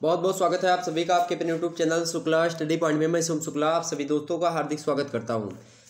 बहुत बहुत स्वागत है आप सभी का आपके अपने YouTube channel Shukla study point में। मैं सोम शुक्ला आप सभी दोस्तों का हार्दिक स्वागत करता हूं।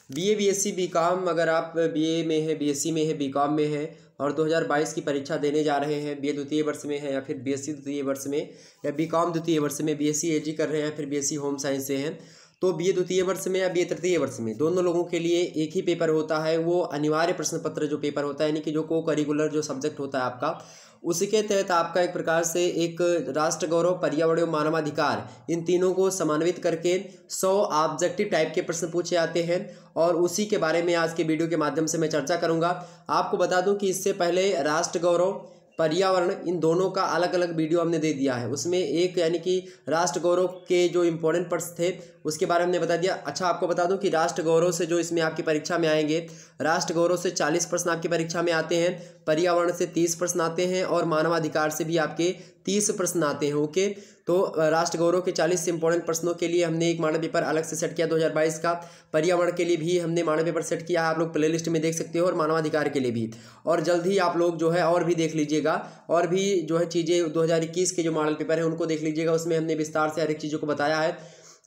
बीए बीएससी बीकॉम, अगर आप बीए में है, बीएससी में है, बीकॉम में है और 2022 की परीक्षा देने जा रहे हैं, बीए द्वितीय वर्ष में है या फिर बीएससी द्वितीय वर्ष में या बीकॉम द्वितीय वर्ष में, बीएससी एजी कर रहे हैं फिर बीएससी होम साइंस से हैं, तो बीए द्वितीय वर्ष में या बीए तृतीय वर्ष में दोनों लोगों के लिए एक ही पेपर होता है। वो अनिवार्य प्रश्न पत्र जो पेपर होता है, यानी कि जो को करिकुलर जो सब्जेक्ट होता है आपका, उसी के तहत आपका एक प्रकार से एक राष्ट्र गौरव, पर्यावरण, मानवाधिकार, इन तीनों को समन्वित करके 100 ऑब्जेक्टिव टाइप के प्रश्न पूछे जाते हैं और उसी के बारे में आज के वीडियो के माध्यम से मैं चर्चा करूंगा। आपको बता दूं कि इससे पहले राष्ट्र गौरव, पर्यावरण, इन दोनों का अलग अलग वीडियो हमने दे दिया है। उसमें एक यानी कि राष्ट्र गौरव के जो इंपॉर्टेंट प्रश्न थे उसके बारे में हमने बता दिया। अच्छा, आपको बता दूं कि राष्ट्र गौरव से जो इसमें आपकी परीक्षा में आएंगे, राष्ट्र गौरव से 40 प्रश्न आपकी परीक्षा में आते हैं, पर्यावरण से 30 प्रश्न आते हैं और मानवाधिकार से भी आपके 30 प्रश्न आते हैं। ओके, तो राष्ट्र गौरव के 40 इंपॉर्टेंट प्रश्नों के लिए हमने एक मॉडल पेपर अलग से सेट किया 2022 का। पर्यावरण के लिए भी हमने मॉडल पेपर सेट किया है, आप लोग प्लेलिस्ट में देख सकते हो, और मानवाधिकार के लिए भी। और जल्द ही आप लोग जो है और भी देख लीजिएगा, और भी जो है चीज़ें 2021 के जो मॉडल पेपर है उनको देख लीजिएगा। उसमें हमने विस्तार से हर एक चीज़ों को बताया है।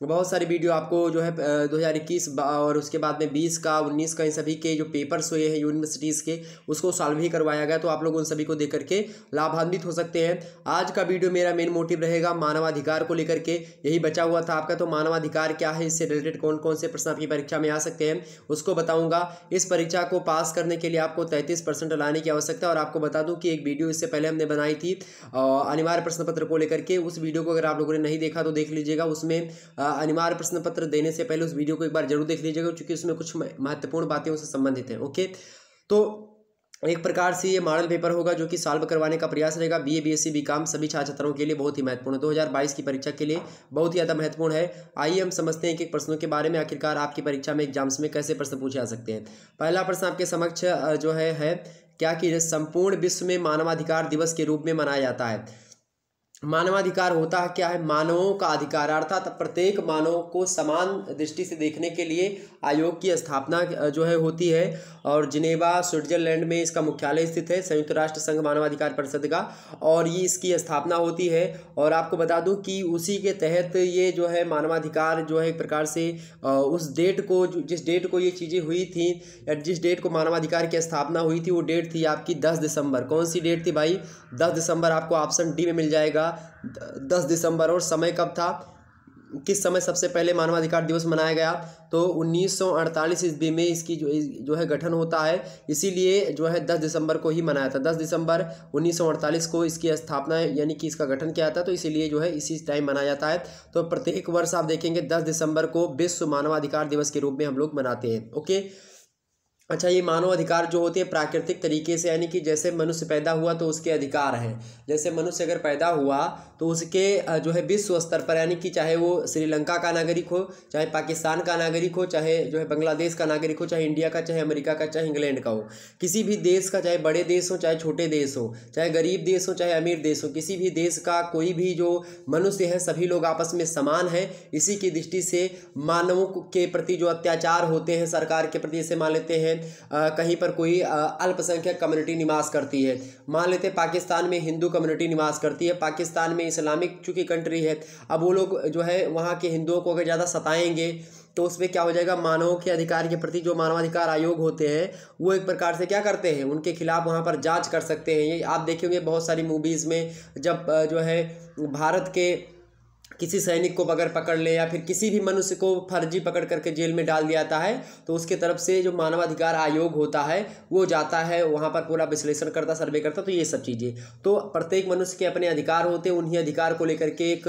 बहुत सारी वीडियो आपको जो है 2021 और उसके बाद में 20 का, 19 का, इन सभी के जो पेपर्स हुए हैं यूनिवर्सिटीज़ के, उसको सॉल्व ही करवाया गया। तो आप लोग उन सभी को देख करके लाभान्वित हो सकते हैं। आज का वीडियो मेरा मेन मोटिव रहेगा मानवाधिकार को लेकर के, यही बचा हुआ था आपका। तो मानवाधिकार क्या है, इससे रिलेटेड कौन कौन से प्रश्न आपकी परीक्षा में आ सकते हैं उसको बताऊँगा। इस परीक्षा को पास करने के लिए आपको 33% लाने की आवश्यकता है। और आपको बता दूँ कि एक वीडियो इससे पहले हमने बनाई थी अनिवार्य प्रश्न पत्र को लेकर के। उस वीडियो को अगर आप लोगों ने नहीं देखा तो देख लीजिएगा। उसमें अनिवार्य प्रश्न पत्र देने से पहले उस वीडियो को एक बार जरूर देख लीजिएगा, क्योंकि उसमें कुछ महत्वपूर्ण बातें उससे संबंधित हैं। ओके, तो एक प्रकार से ये मॉडल पेपर होगा जो कि सॉल्व करवाने का प्रयास रहेगा। बीए बीएससी बीकॉम सभी छात्रों के लिए बहुत ही महत्वपूर्ण है, 2022 की परीक्षा के लिए बहुत ही ज़्यादा महत्वपूर्ण है। आइए हम समझते हैं कि प्रश्नों के बारे में, आखिरकार आपकी परीक्षा में, एग्जाम्स में कैसे प्रश्न पूछे जा सकते हैं। पहला प्रश्न आपके समक्ष जो है क्या कि संपूर्ण विश्व में मानवाधिकार दिवस के रूप में मनाया जाता है। मानवाधिकार होता है क्या है, मानवों का अधिकार, अर्थात प्रत्येक मानव को समान दृष्टि से देखने के लिए आयोग की स्थापना जो है होती है। और जिनेवा स्विट्जरलैंड में इसका मुख्यालय स्थित है, संयुक्त राष्ट्र संघ मानवाधिकार परिषद का, और ये इसकी स्थापना होती है। और आपको बता दूं कि उसी के तहत ये जो है मानवाधिकार जो है एक प्रकार से उस डेट को, जिस डेट को ये चीज़ें हुई थी या जिस डेट को मानवाधिकार की स्थापना हुई थी, वो डेट थी आपकी 10 दिसंबर। कौन सी डेट थी भाई? 10 दिसंबर। आपको ऑप्शन डी में मिल जाएगा 10 दिसंबर। और समय कब था, किस समय सबसे पहले मानवाधिकार दिवस मनाया गया? तो 1948 ईस्वी में इसकी जो है गठन होता है, इसीलिए जो है 10 दिसंबर को ही मनाया था। 10 दिसंबर 1948 को इसकी स्थापना यानी कि इसका गठन किया था, तो इसीलिए जो है इसी टाइम मनाया जाता है। तो प्रत्येक वर्ष आप देखेंगे 10 दिसंबर को विश्व मानवाधिकार दिवस के रूप में हम लोग मनाते हैं। ओके, अच्छा, ये मानवाधिकार जो होते हैं प्राकृतिक तरीके से, यानी कि जैसे मनुष्य पैदा हुआ तो उसके अधिकार हैं। जैसे मनुष्य अगर पैदा हुआ तो उसके जो है विश्व स्तर पर, यानी कि चाहे वो श्रीलंका का नागरिक हो, चाहे पाकिस्तान का नागरिक हो, चाहे जो है बांग्लादेश का नागरिक हो, चाहे इंडिया का, चाहे अमेरिका का, चाहे इंग्लैंड का हो, किसी भी देश का, चाहे बड़े देश हो चाहे छोटे देश हो, चाहे गरीब देश हो चाहे अमीर देश हो, किसी भी देश का कोई भी जो मनुष्य है, सभी लोग आपस में समान हैं। इसी की दृष्टि से मानवों के प्रति जो अत्याचार होते हैं सरकार के प्रति, जैसे मान लेते हैं कहीं पर कोई अल्पसंख्यक कम्युनिटी निवास करती है, मान लेते हैं पाकिस्तान में हिंदू कम्युनिटी निवास करती है, पाकिस्तान में इस्लामिक चूंकि कंट्री है, अब वो लोग जो है वहाँ के हिंदुओं को अगर ज़्यादा सताएंगे तो उसमें क्या हो जाएगा, मानवों के अधिकार के प्रति जो मानवाधिकार आयोग होते हैं वो एक प्रकार से क्या करते हैं, उनके खिलाफ वहाँ पर जांच कर सकते हैं। ये आप देखेंगे बहुत सारी मूवीज़ में, जब जो है भारत के किसी सैनिक को अगर पकड़ ले या फिर किसी भी मनुष्य को फर्जी पकड़ करके जेल में डाल दिया जाता है, तो उसके तरफ से जो मानवाधिकार आयोग होता है वो जाता है वहाँ पर, पूरा विश्लेषण करता, सर्वे करता। तो ये सब चीज़ें, तो प्रत्येक मनुष्य के अपने अधिकार होते हैं, उन्हीं अधिकार को लेकर के एक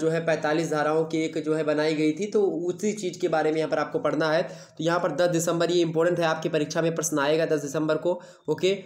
जो है 45 धाराओं की एक जो है बनाई गई थी। तो उसी चीज़ के बारे में यहाँ पर आपको पढ़ना है। तो यहाँ पर 10 दिसंबर ये इंपॉर्टेंट है, आपकी परीक्षा में प्रश्न आएगा 10 दिसंबर को। ओके,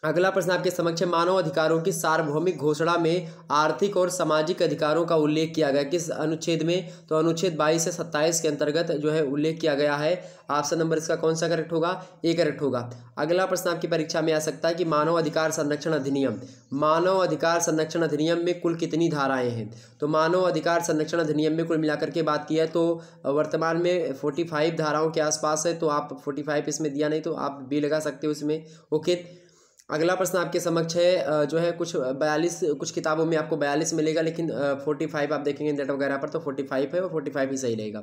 अगला प्रश्न आपके समक्ष है, मानव अधिकारों की सार्वभौमिक घोषणा में आर्थिक और सामाजिक अधिकारों का उल्लेख किया गया किस अनुच्छेद में? तो अनुच्छेद 22 से 27 के अंतर्गत जो है उल्लेख किया गया है। ऑप्शन नंबर इसका कौन सा करेक्ट होगा? ए करेक्ट होगा। अगला प्रश्न आपकी परीक्षा में आ सकता है कि मानव अधिकार संरक्षण अधिनियम, मानव अधिकार संरक्षण अधिनियम में कुल कितनी धाराएं हैं? तो मानव अधिकार संरक्षण अधिनियम में कुल मिलाकर के बात की है तो वर्तमान में 45 धाराओं के आसपास है। तो आप 45 इसमें दिया नहीं तो आप बी लगा सकते हो इसमें। ओके, अगला प्रश्न आपके समक्ष है जो है कुछ किताबों में आपको 42 मिलेगा, लेकिन 45 आप देखेंगे नेट वगैरह पर तो 45 है और 45 ही सही रहेगा।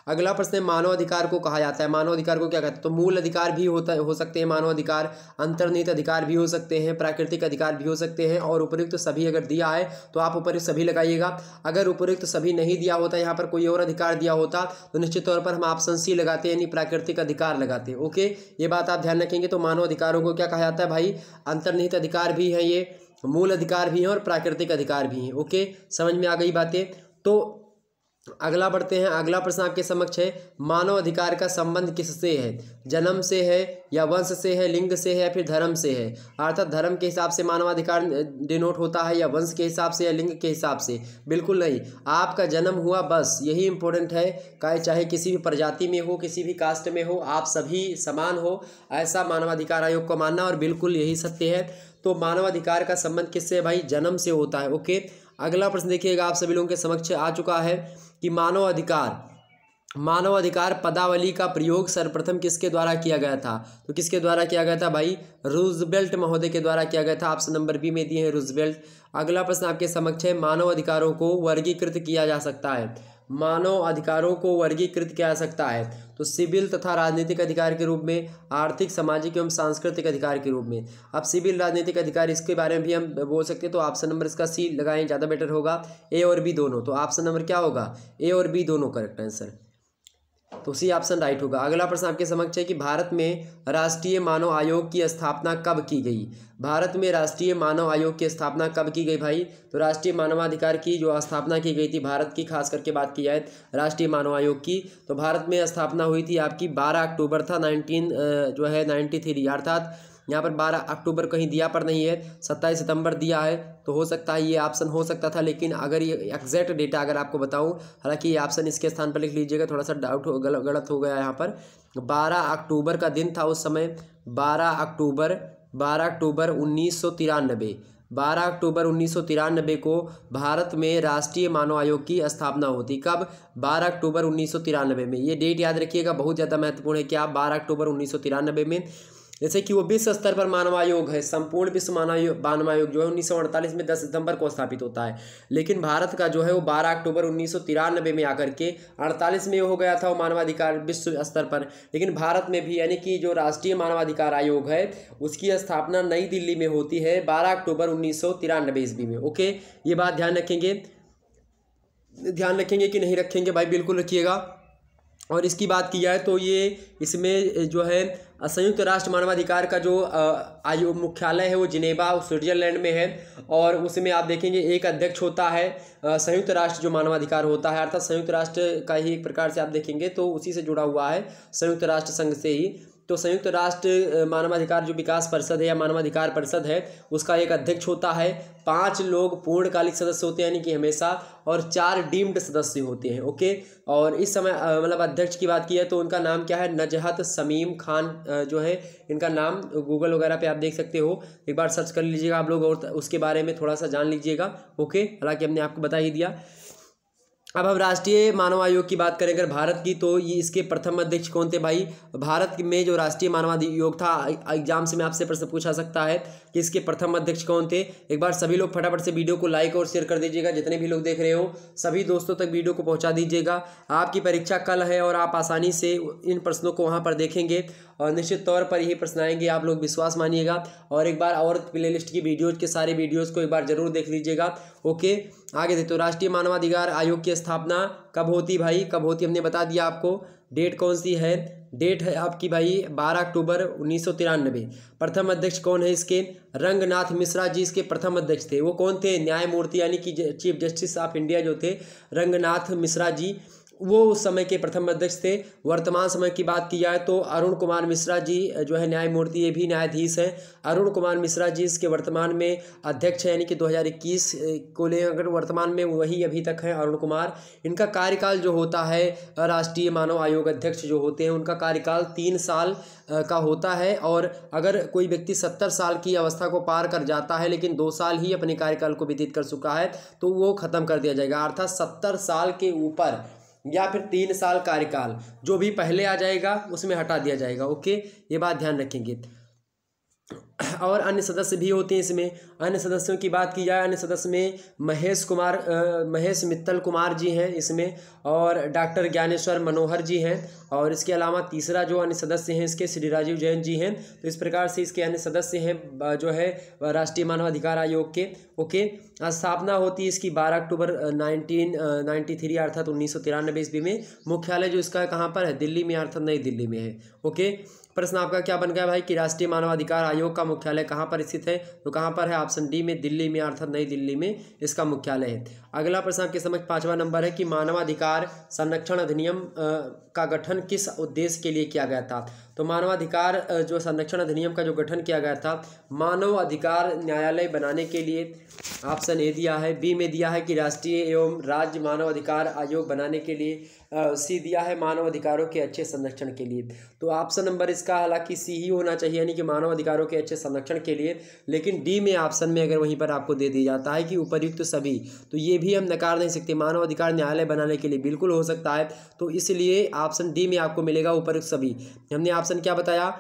अगला प्रश्न है मानव अधिकार को कहा जाता है, मानव अधिकार को क्या कहते हैं? तो मूल अधिकार भी हो सकते हैं मानव अधिकार, अंतर्निहित अधिकार भी हो सकते हैं, प्राकृतिक अधिकार भी हो सकते हैं, और उपयुक्त सभी अगर दिया है तो आप उपयुक्त सभी लगाइएगा। अगर उपयुक्त सभी नहीं दिया होता, यहाँ पर कोई और अधिकार दिया होता तो निश्चित तौर पर हम ऑप्शन सी लगाते हैं, यानी प्राकृतिक अधिकार लगाते हैं। ओके, ये बात आप ध्यान रखेंगे। तो मानव अधिकारों को क्या कहा जाता है भाई? अंतर्निहित अधिकार भी है, ये मूल अधिकार भी हैं और प्राकृतिक अधिकार भी हैं। ओके, समझ में आ गई बातें। तो अगला बढ़ते हैं। अगला प्रश्न आपके समक्ष है मानव अधिकार का संबंध किससे है? जन्म से है या वंश से है, लिंग से है या फिर धर्म से है? अर्थात धर्म के हिसाब से मानवाधिकार डिनोट होता है या वंश के हिसाब से या लिंग के हिसाब से? बिल्कुल नहीं, आपका जन्म हुआ बस यही इंपॉर्टेंट है। चाहे किसी भी प्रजाति में हो, किसी भी कास्ट में हो, आप सभी समान हो, ऐसा मानवाधिकार आयोग को मानना, और बिल्कुल यही सत्य है। तो मानवाधिकार का संबंध किससे है भाई? जन्म से होता है। ओके, अगला प्रश्न देखिएगा, आप सभी लोगों के समक्ष आ चुका है कि मानव अधिकार पदावली का प्रयोग सर्वप्रथम किसके द्वारा किया गया था? तो किसके द्वारा किया गया था भाई? रूजवेल्ट महोदय के द्वारा किया गया था। ऑप्शन नंबर बी में दिए हैं रूजवेल्ट। अगला प्रश्न आपके समक्ष है मानव अधिकारों को वर्गीकृत किया जा सकता है, मानव अधिकारों को वर्गीकृत किया जा सकता है तो सिविल तथा राजनीतिक अधिकार के रूप में, आर्थिक, सामाजिक एवं सांस्कृतिक अधिकार के रूप में। अब सिविल राजनीतिक अधिकार, इसके बारे में भी हम बोल सकते हैं, तो ऑप्शन नंबर इसका सी लगाएं, ज़्यादा बेटर होगा। ए और बी दोनों, तो ऑप्शन नंबर क्या होगा? ए और बी दोनों करेक्ट आंसर, तो सी ऑप्शन राइट होगा। अगला प्रश्न आपके समक्ष है कि भारत में राष्ट्रीय मानव आयोग की स्थापना कब की गई? भारत में राष्ट्रीय मानव आयोग की स्थापना कब की गई भाई? तो राष्ट्रीय मानवाधिकार की जो स्थापना की गई थी भारत की, खास करके बात की जाए राष्ट्रीय मानव आयोग की, तो भारत में स्थापना हुई थी आपकी 12 अक्टूबर था 1993, अर्थात यहाँ पर 12 अक्टूबर कहीं दिया पर नहीं है, 27 सितंबर दिया है, तो हो सकता है ये ऑप्शन हो सकता था। लेकिन अगर ये एग्जैक्ट डेटा अगर आपको बताऊं, हालांकि ये ऑप्शन इसके स्थान पर लिख लीजिएगा, थोड़ा सा डाउट गलत हो गया यहाँ पर। 12 अक्टूबर का दिन था उस समय, 12 अक्टूबर 1993, 12 अक्टूबर 1993 को भारत में राष्ट्रीय मानव आयोग की स्थापना होती। कब? 12 अक्टूबर 1993 में। ये डेट याद रखिएगा, बहुत ज़्यादा महत्वपूर्ण है। क्या? 12 अक्टूबर 1993 में। जैसे कि वो विश्व स्तर पर मानव आयोग है, संपूर्ण विश्व मानव आयोग जो है 1948 में 10 सितंबर को स्थापित होता है, लेकिन भारत का जो है वो 12 अक्टूबर 1993 में आकर के 48 में हो गया था वो मानवाधिकार विश्व स्तर पर। लेकिन भारत में भी, यानी कि जो राष्ट्रीय मानवाधिकार आयोग है उसकी स्थापना नई दिल्ली में होती है 12 अक्टूबर 1993 ईस्वी में। ओके, ये बात ध्यान रखेंगे कि नहीं रखेंगे भाई? बिल्कुल रखिएगा। और इसकी बात की जाए तो ये इसमें जो है संयुक्त राष्ट्र मानवाधिकार का जो आयोग मुख्यालय है वो जिनेवा स्विट्जरलैंड में है, और उसमें आप देखेंगे एक अध्यक्ष होता है। संयुक्त राष्ट्र जो मानवाधिकार होता है, अर्थात संयुक्त राष्ट्र का ही एक प्रकार से आप देखेंगे तो उसी से जुड़ा हुआ है, संयुक्त राष्ट्र संघ से ही। तो संयुक्त राष्ट्र मानवाधिकार जो विकास परिषद है या मानवाधिकार परिषद है उसका एक अध्यक्ष होता है, 5 लोग पूर्णकालिक सदस्य होते हैं यानी कि हमेशा, और 4 डीम्ड सदस्य होते हैं। ओके, और इस समय मतलब अध्यक्ष की बात की है तो उनका नाम क्या है? नजहत शमीम खान जो है इनका नाम, गूगल वगैरह पे आप देख सकते हो, एक बार सर्च कर लीजिएगा आप लोग और उसके बारे में थोड़ा सा जान लीजिएगा। ओके, हालांकि हमने आपको बता ही दिया। अब हम राष्ट्रीय मानव आयोग की बात करें अगर भारत की, तो ये इसके प्रथम अध्यक्ष कौन थे भाई? भारत में जो राष्ट्रीय मानव आयोग था, एग्जाम से में आपसे प्रश्न पूछा सकता है कि इसके प्रथम अध्यक्ष कौन थे। एक बार सभी लोग फटाफट से वीडियो को लाइक और शेयर कर दीजिएगा, जितने भी लोग देख रहे हो सभी दोस्तों तक वीडियो को पहुंचा दीजिएगा। आपकी परीक्षा कल है और आप आसानी से इन प्रश्नों को वहाँ पर देखेंगे और निश्चित तौर पर यही प्रश्न आएंगे, आप लोग विश्वास मानिएगा। और एक बार और प्लेलिस्ट की वीडियोज के सारे वीडियोज़ को एक बार जरूर देख लीजिएगा। ओके, आगे देखते हो राष्ट्रीय मानवाधिकार आयोग की स्थापना कब होती भाई? कब होती हमने बता दिया आपको। डेट कौन सी है? डेट है आपकी भाई 12 अक्टूबर 1993। प्रथम अध्यक्ष कौन है इसके? रंगनाथ मिश्रा जी इसके प्रथम अध्यक्ष थे। वो कौन थे? न्यायमूर्ति यानी कि चीफ जस्टिस ऑफ इंडिया जो थे रंगनाथ मिश्रा जी, वो उस समय के प्रथम अध्यक्ष थे। वर्तमान समय की बात की जाए तो अरुण कुमार मिश्रा जी जो है न्यायमूर्ति, ये भी न्यायाधीश हैं। अरुण कुमार मिश्रा जी इसके वर्तमान में अध्यक्ष हैं, यानी कि 2021 को ले अगर वर्तमान में वही अभी तक हैं अरुण कुमार। इनका कार्यकाल जो होता है, राष्ट्रीय मानव आयोग अध्यक्ष जो होते हैं उनका कार्यकाल 3 साल का होता है, और अगर कोई व्यक्ति 70 साल की अवस्था को पार कर जाता है लेकिन 2 साल ही अपने कार्यकाल को व्यतीत कर चुका है तो वो खत्म कर दिया जाएगा। अर्थात 70 साल के ऊपर या फिर 3 साल कार्यकाल जो भी पहले आ जाएगा उसमें हटा दिया जाएगा। ओके, ये बात ध्यान रखेंगे। और अन्य सदस्य भी होते हैं इसमें। अन्य सदस्यों की बात की जाए, अन्य सदस्य में महेश मित्तल कुमार जी हैं इसमें, और डॉक्टर ज्ञानेश्वर मनोहर जी हैं, और इसके अलावा तीसरा जो अन्य सदस्य हैं इसके श्री राजीव जैन जी हैं। तो इस प्रकार से इसके अन्य सदस्य हैं जो है राष्ट्रीय मानवाधिकार आयोग के। ओके, स्थापना होती है इसकी 12 अक्टूबर 1993 अर्थात 1993 ईस्वी में। मुख्यालय जो इसका कहाँ पर है, दिल्ली में अर्थात नई दिल्ली में है। ओके, प्रश्न आपका क्या बन गया भाई कि राष्ट्रीय मानवाधिकार आयोग का मुख्यालय कहाँ पर स्थित है, तो कहाँ पर है, ऑप्शन डी में, दिल्ली में अर्थात नई दिल्ली में इसका मुख्यालय है। अगला प्रश्न आपके समझ 5वां नंबर है कि मानवाधिकार संरक्षण अधिनियम का गठन किस उद्देश्य के लिए किया गया था। तो मानवाधिकार जो संरक्षण अधिनियम का जो गठन किया गया था, मानव अधिकार न्यायालय बनाने के लिए, ऑप्शन ए दिया है। बी में दिया है कि राष्ट्रीय एवं राज्य मानव अधिकार आयोग बनाने के लिए। सी दिया है मानव अधिकारों के अच्छे संरक्षण के लिए। तो ऑप्शन नंबर इसका हालांकि सी ही होना चाहिए, यानी कि मानव अधिकारों के अच्छे संरक्षण के लिए, लेकिन डी में ऑप्शन में अगर वहीं पर आपको दे दिया जाता है कि उपर्युक्त सभी, तो ये भी हम नकार नहीं सकते। मानव अधिकार न्यायालय बनाने के लिए बिल्कुल हो सकता है, तो इसलिए ऑप्शन डी में आपको मिलेगा उपर्युक्त सभी। हमने ऑप्शन क्या बताया,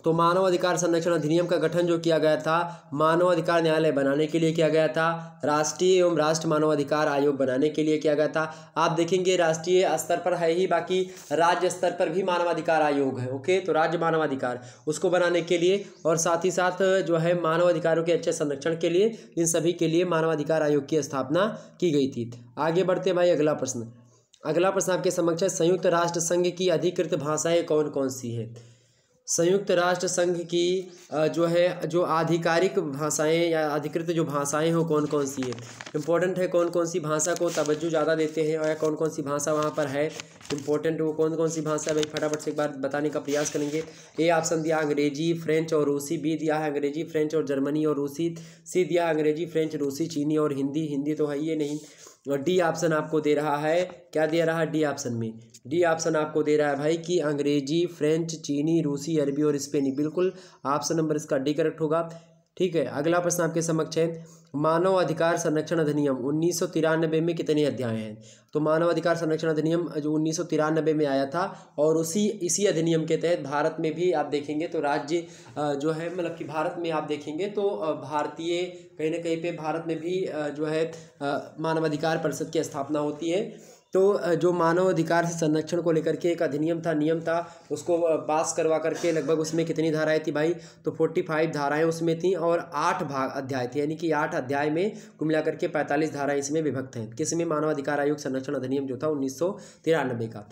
तो मानव अधिकार संरक्षण अधिनियम का गठन जो किया गया था मानव अधिकार न्यायालय बनाने के लिए किया गया था, राष्ट्रीय एवं राष्ट्र मानवाधिकार आयोग बनाने के लिए किया गया था। आप देखेंगे राष्ट्रीय स्तर पर है ही, बाकी राज्य स्तर पर भी मानवाधिकार आयोग है। ओके, तो राज्य मानवाधिकार उसको बनाने के लिए, और साथ ही साथ जो है मानव अधिकारों के अच्छे संरक्षण के लिए, इन सभी के लिए मानवाधिकार आयोग की स्थापना की गई थी। आगे बढ़ते भाई, अगला प्रश्न आपके समक्ष है, संयुक्त राष्ट्र संघ की अधिकृत भाषाएं कौन कौन सी हैं। संयुक्त राष्ट्र संघ की जो आधिकारिक भाषाएं या अधिकृत जो भाषाएं हो कौन कौन सी है, इंपॉर्टेंट है। कौन कौन सी भाषा को तवज्जो ज़्यादा देते हैं, और कौन कौन सी भाषा वहाँ पर है इंपॉर्टेंट, वो कौन कौन सी भाषा है भाई, फटाफट से एक बार बताने का प्रयास करेंगे। ए ऑप्शन दिया अंग्रेजी, फ्रेंच और रूसी। बी दिया है अंग्रेजी, फ्रेंच और जर्मनी और रूसी। सी दिया अंग्रेजी, फ्रेंच, रूसी, चीनी और हिंदी। हिंदी तो है ये नहीं। और डी ऑप्शन आपको दे रहा है, क्या दे रहा है डी ऑप्शन में, डी ऑप्शन आपको दे रहा है भाई कि अंग्रेजी, फ्रेंच, चीनी, रूसी, अरबी और स्पेनी। बिल्कुल ऑप्शन नंबर इसका डी करेक्ट होगा। ठीक है, अगला प्रश्न आपके समक्ष है, मानव अधिकार संरक्षण अधिनियम 1993 में कितने अध्याय हैं। तो मानव अधिकार संरक्षण अधिनियम जो 1993 में आया था, और इसी अधिनियम के तहत भारत में भी आप देखेंगे तो राज्य जो है, मतलब कि भारत में आप देखेंगे तो भारतीय कहीं ना कहीं पे भारत में भी जो है मानवाधिकार परिषद की स्थापना होती है। तो जो मानव अधिकार से संरक्षण को लेकर के एक अधिनियम था, नियम था, उसको पास करवा करके लगभग उसमें कितनी धाराएं थी भाई, तो 45 धाराएं उसमें थी, और 8 अध्याय थे, यानी कि 8 अध्याय में कुल मिलाकर के 45 धाराएं इसमें विभक्त हैं। किसमें, मानवाधिकार आयोग संरक्षण अधिनियम जो था 1993 का।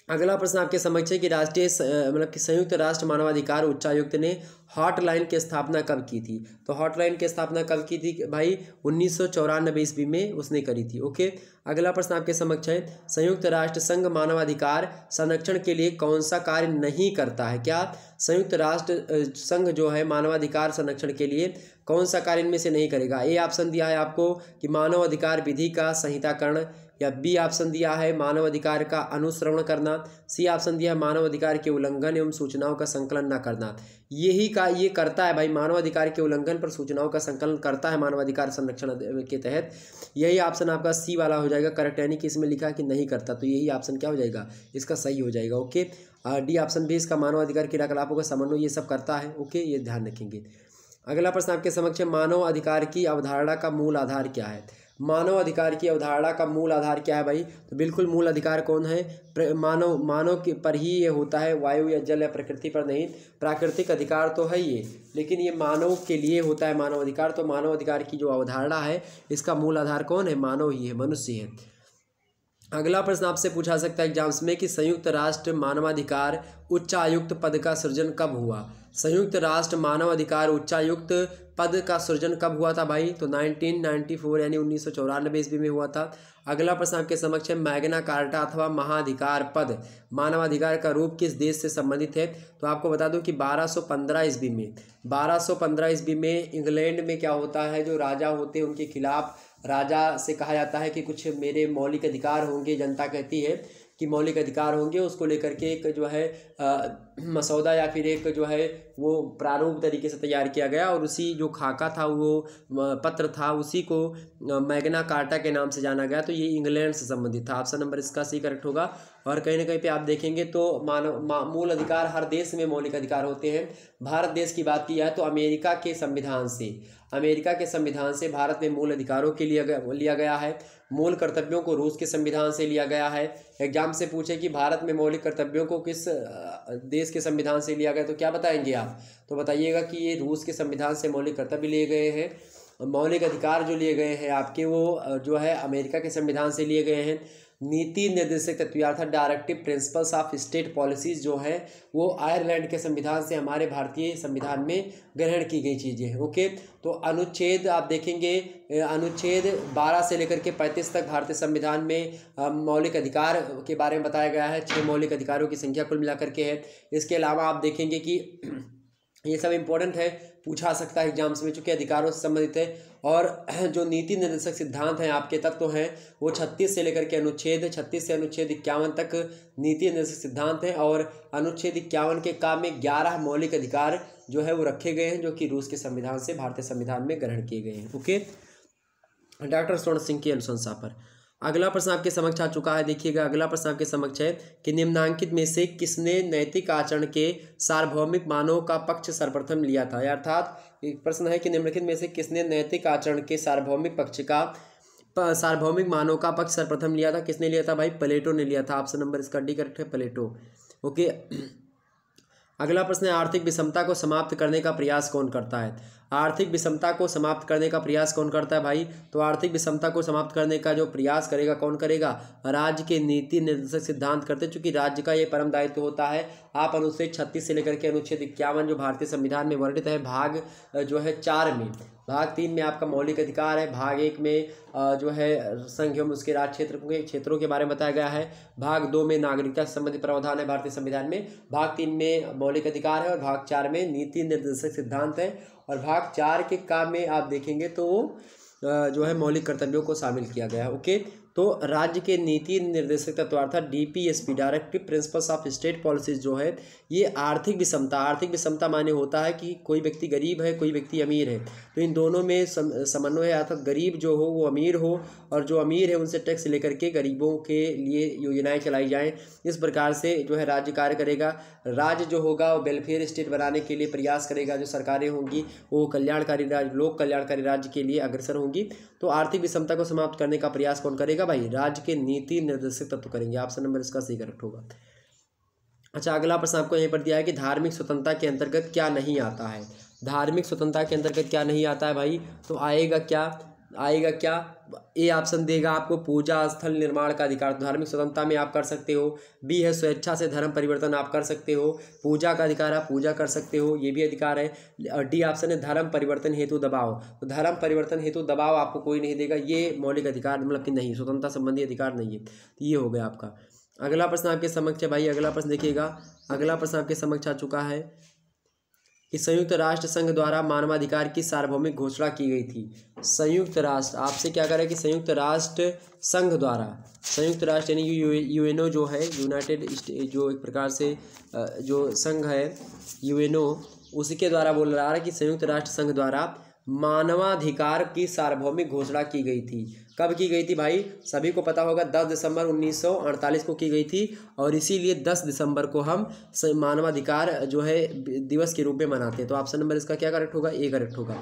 अगला प्रश्न आपके समक्ष है कि संयुक्त राष्ट्र मानवाधिकार उच्चायुक्त ने हॉटलाइन की स्थापना कब की थी। तो हॉटलाइन की स्थापना कब की थी भाई, 1994 ईस्वी में उसने करी थी। ओके, अगला प्रश्न आपके समक्ष है, संयुक्त राष्ट्र संघ मानवाधिकार संरक्षण के लिए कौन सा कार्य नहीं करता है। क्या संयुक्त राष्ट्र संघ जो है मानवाधिकार संरक्षण के लिए कौन सा कार्य इनमें से नहीं करेगा। ए ऑप्शन दिया है आपको कि मानव अधिकार विधि का संहिताकरण, या बी ऑप्शन दिया है मानव अधिकार का अनुश्रवण करना, सी ऑप्शन दिया है मानव अधिकार के उल्लंघन एवं सूचनाओं का संकलन न करना। ये करता है भाई, मानव अधिकार के उल्लंघन पर सूचनाओं का संकलन करता है मानव अधिकार संरक्षण के तहत। यही ऑप्शन आपका सी वाला हो जाएगा करेक्ट, यानी कि इसमें लिखा है कि नहीं करता, तो यही ऑप्शन क्या हो जाएगा, इसका सही हो जाएगा। ओके, डी ऑप्शन भी इसका मानव अधिकार क्रियाकलापों का समन्वय ये सब करता है। ओके, ये ध्यान रखेंगे। अगला प्रश्न आपके समक्ष है, मानव अधिकार की अवधारणा का मूल आधार क्या है। मानव अधिकार की अवधारणा का मूल आधार क्या है भाई, तो बिल्कुल मूल अधिकार कौन है, मानव के पर ही ये होता है, वायु या जल या प्रकृति पर नहीं। प्राकृतिक अधिकार तो है ये, लेकिन ये मानव के लिए होता है मानव अधिकार। तो मानव अधिकार की जो अवधारणा है इसका मूल आधार कौन है, मानव ही है, मनुष्य है। अगला प्रश्न आपसे पूछा सकता है एग्जाम्स में कि संयुक्त राष्ट्र मानवाधिकार उच्चायुक्त पद का सृजन कब हुआ। संयुक्त राष्ट्र मानवाधिकार उच्चायुक्त पद का सृजन कब हुआ था भाई, तो 1994 यानी 1994 ईस्वी में हुआ था। अगला प्रश्न आपके समक्ष है, मैग्ना कार्टा अथवा महाधिकार पद मानवाधिकार का रूप किस देश से संबंधित है। तो आपको बता दूं कि 1215 ईस्वी में इंग्लैंड में क्या होता है, जो राजा होते हैं उनके खिलाफ राजा से कहा जाता है कि कुछ मेरे मौलिक अधिकार होंगे, जनता कहती है कि मौलिक अधिकार होंगे, उसको लेकर के एक जो है मसौदा या फिर एक जो है वो प्रारूप तरीके से तैयार किया गया और उसी जो खाका था वो पत्र था उसी को मैग्ना कार्टा के नाम से जाना गया। तो ये इंग्लैंड से संबंधित था। ऑप्शन नंबर इसका सी करेक्ट होगा। और कहीं ना कहीं पे आप देखेंगे तो मूल अधिकार हर देश में मौलिक अधिकार होते हैं। भारत देश की बात की जाए तो अमेरिका के संविधान से भारत में मूल अधिकारों के लिया गया है। मूल कर्तव्यों को रूस के संविधान से लिया गया है। एग्जाम से पूछे कि भारत में मौलिक कर्तव्यों को किस देश के संविधान से लिया गया तो क्या बताएंगे आप? तो बताइएगा कि ये रूस के संविधान से मौलिक कर्तव्य लिए गए हैं। मौलिक अधिकार जो लिए गए हैं आपके वो जो है अमेरिका के संविधान से लिए गए हैं। नीति निर्देशक तत्व अर्थात directive principles of state policies जो है वो आयरलैंड के संविधान से हमारे भारतीय संविधान में ग्रहण की गई चीज़ें हैं। ओके, तो अनुच्छेद आप देखेंगे अनुच्छेद 12 से लेकर के 35 तक भारतीय संविधान में मौलिक अधिकार के बारे में बताया गया है। 6 मौलिक अधिकारों की संख्या कुल मिलाकर के है। इसके अलावा आप देखेंगे कि ये सब इम्पोर्टेंट है, पूछा सकता है एग्जाम्स में, चूँकि अधिकारों से संबंधित है। और जो नीति निर्देशक सिद्धांत हैं आपके तत्व हैं वो 36 से लेकर के अनुच्छेद 36 से अनुच्छेद 51 तक नीति निर्देशक सिद्धांत हैं। और अनुच्छेद 51 के काम में 11 मौलिक अधिकार जो है वो रखे गए हैं जो कि रूस के संविधान से भारतीय संविधान में ग्रहण किए गए हैं। ओके, डॉक्टर स्वर्ण सिंह की अनुशंसा पर। अगला प्रश्न आपके समक्ष आ चुका है। देखिएगा, अगला प्रश्न आपके समक्ष है कि निम्नांकित में से किसने नैतिक आचरण के सार्वभौमिक मानों का पक्ष सर्वप्रथम लिया था? अर्थात एक प्रश्न है कि निम्नलिखित में से किसने नैतिक आचरण के सार्वभौमिक मानों का पक्ष सर्वप्रथम लिया था? किसने लिया था भाई? प्लेटो ने लिया था। ऑप्शन नंबर इसका डी करेक्ट है, प्लेटो। ओके, अगला प्रश्न है आर्थिक विषमता को समाप्त करने का प्रयास कौन करता है? आर्थिक विषमता को समाप्त करने का प्रयास कौन करता है भाई? तो आर्थिक विषमता को समाप्त करने का जो प्रयास करेगा कौन करेगा? राज्य के नीति निर्देशक सिद्धांत करते, चूंकि राज्य का ये परम दायित्व होता है। आप अनुच्छेद 36 से लेकर के अनुच्छेद 51 जो भारतीय संविधान में वर्णित है भाग जो है 4 में, भाग 3 में आपका मौलिक अधिकार है, भाग 1 में जो है संघ एवं उसके राज्य क्षेत्रों के बारे में बताया गया है, भाग 2 में नागरिकता से संबंधित प्रावधान है भारतीय संविधान में, भाग 3 में मौलिक अधिकार है और भाग 4 में नीति निर्देशक सिद्धांत है। और भाग 4 के काम में आप देखेंगे तो जो है मौलिक कर्तव्यों को शामिल किया गया है। ओके, तो राज्य के नीति निर्देशक तत्व अर्थात DPSP directive principles of state policies जो है ये आर्थिक विषमता माने होता है कि कोई व्यक्ति गरीब है कोई व्यक्ति अमीर है, तो इन दोनों में समन्वय है। अर्थात गरीब जो हो वो अमीर हो और जो अमीर है उनसे टैक्स लेकर के गरीबों के लिए योजनाएं चलाई जाएं। इस प्रकार से जो है राज्य कार्य करेगा। राज्य जो होगा वो वेलफेयर स्टेट बनाने के लिए प्रयास करेगा। जो सरकारें होंगी वो कल्याणकारी राज्य, लोक कल्याणकारी राज्य के लिए अग्रसर होंगी। तो आर्थिक विषमता को समाप्त करने का प्रयास कौन करेगा भाई? राज्य के नीति निर्देशक तत्व करेंगे। ऑप्शन नंबर इसका सही करेक्ट होगा। अच्छा, अगला प्रश्न आपको यहीं पर दिया है कि धार्मिक स्वतंत्रता के अंतर्गत क्या नहीं आता है? धार्मिक स्वतंत्रता के अंतर्गत क्या नहीं आता है भाई? तो आएगा क्या? ए ऑप्शन देगा आपको पूजा स्थल निर्माण का अधिकार, धार्मिक स्वतंत्रता में आप कर सकते हो। बी है स्वेच्छा से धर्म परिवर्तन आप कर सकते हो। पूजा का अधिकार आप पूजा कर सकते हो, ये भी अधिकार है। और डी ऑप्शन है धर्म परिवर्तन हेतु दबाव, तो धर्म परिवर्तन हेतु दबाव आपको कोई नहीं देगा, ये मौलिक अधिकार मतलब कि नहीं, स्वतंत्रता संबंधी अधिकार नहीं है। तो ये हो गया आपका। अगला प्रश्न आपके समक्ष है भाई, अगला प्रश्न देखिएगा। अगला प्रश्न आपके समक्ष आ चुका है कि संयुक्त राष्ट्र संघ द्वारा मानवाधिकार की सार्वभौमिक घोषणा की गई थी। संयुक्त राष्ट्र आपसे क्या करें कि संयुक्त राष्ट्र संघ द्वारा, संयुक्त राष्ट्र यानी यूएनओ जो है, यूनाइटेड जो एक प्रकार से जो संघ है यूएनओ, उसके द्वारा बोल रहा है कि संयुक्त राष्ट्र संघ द्वारा मानवाधिकार की सार्वभौमिक घोषणा की गई थी। कब की गई थी भाई? सभी को पता होगा 10 दिसंबर 1948 को की गई थी और इसीलिए 10 दिसंबर को हम मानवाधिकार जो है दिवस के रूप में मनाते हैं। तो ऑप्शन नंबर इसका क्या करेक्ट होगा? ए करेक्ट होगा।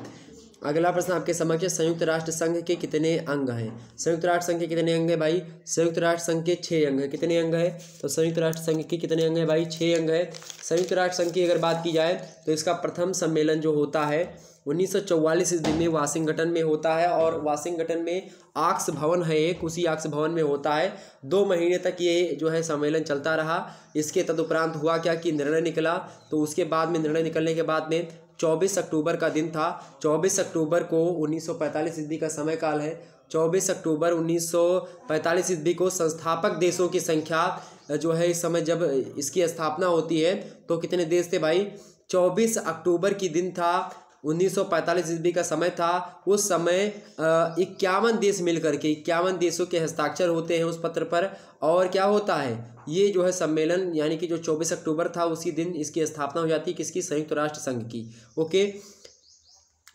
अगला प्रश्न आपके समक्ष है संयुक्त राष्ट्र संघ के कितने अंग हैं? संयुक्त राष्ट्र संघ के कितने अंग हैं भाई? संयुक्त राष्ट्र संघ के 6 अंग हैं। कितने अंग हैं? तो संयुक्त राष्ट्र संघ के कितने अंग हैं भाई? 6 अंग हैं। संयुक्त राष्ट्र संघ की अगर बात की जाए तो इसका प्रथम सम्मेलन जो होता है 1944 ईस्वी में वाशिंगटन में होता है और वाशिंगटन में आक्स भवन है एक, उसी आक्स भवन में होता है। 2 महीने तक ये जो है सम्मेलन चलता रहा। इसके तदुपरांत हुआ क्या कि निर्णय निकला, तो उसके बाद में निर्णय निकलने के बाद में 24 अक्टूबर का दिन था। 24 अक्टूबर को 1945 ईस्वी का समय काल है। 24 अक्टूबर 1945 ईस्वी को संस्थापक देशों की संख्या जो है इस समय जब इसकी स्थापना होती है तो कितने देश थे भाई? 24 अक्टूबर की दिन था, 1945 ईस्वी का समय था। उस समय 51 देश मिलकर के 51 देशों के हस्ताक्षर होते हैं उस पत्र पर। और क्या होता है? ये जो है सम्मेलन यानी कि जो 24 अक्टूबर था उसी दिन इसकी स्थापना हो जाती है, किसकी, संयुक्त राष्ट्र संघ की। ओके,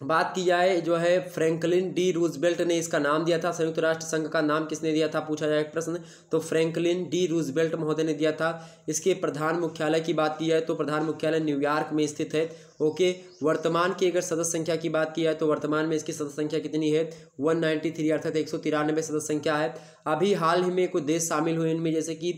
बात की जाए जो है फ्रैंकलिन डी रूजवेल्ट ने इसका नाम दिया था। संयुक्त राष्ट्र संघ का नाम किसने दिया था, पूछा जाए प्रश्न, तो फ्रैंकलिन डी रूजवेल्ट महोदय ने दिया था। इसके प्रधान मुख्यालय की बात की जाए तो प्रधान मुख्यालय न्यूयॉर्क में स्थित है। ओके, वर्तमान की अगर सदस्य संख्या की बात की जाए तो वर्तमान में इसकी सदस्य संख्या कितनी है, 193 अर्थात 193 सदस्य संख्या है। अभी हाल ही में कुछ देश शामिल हुए इनमें, जैसे कि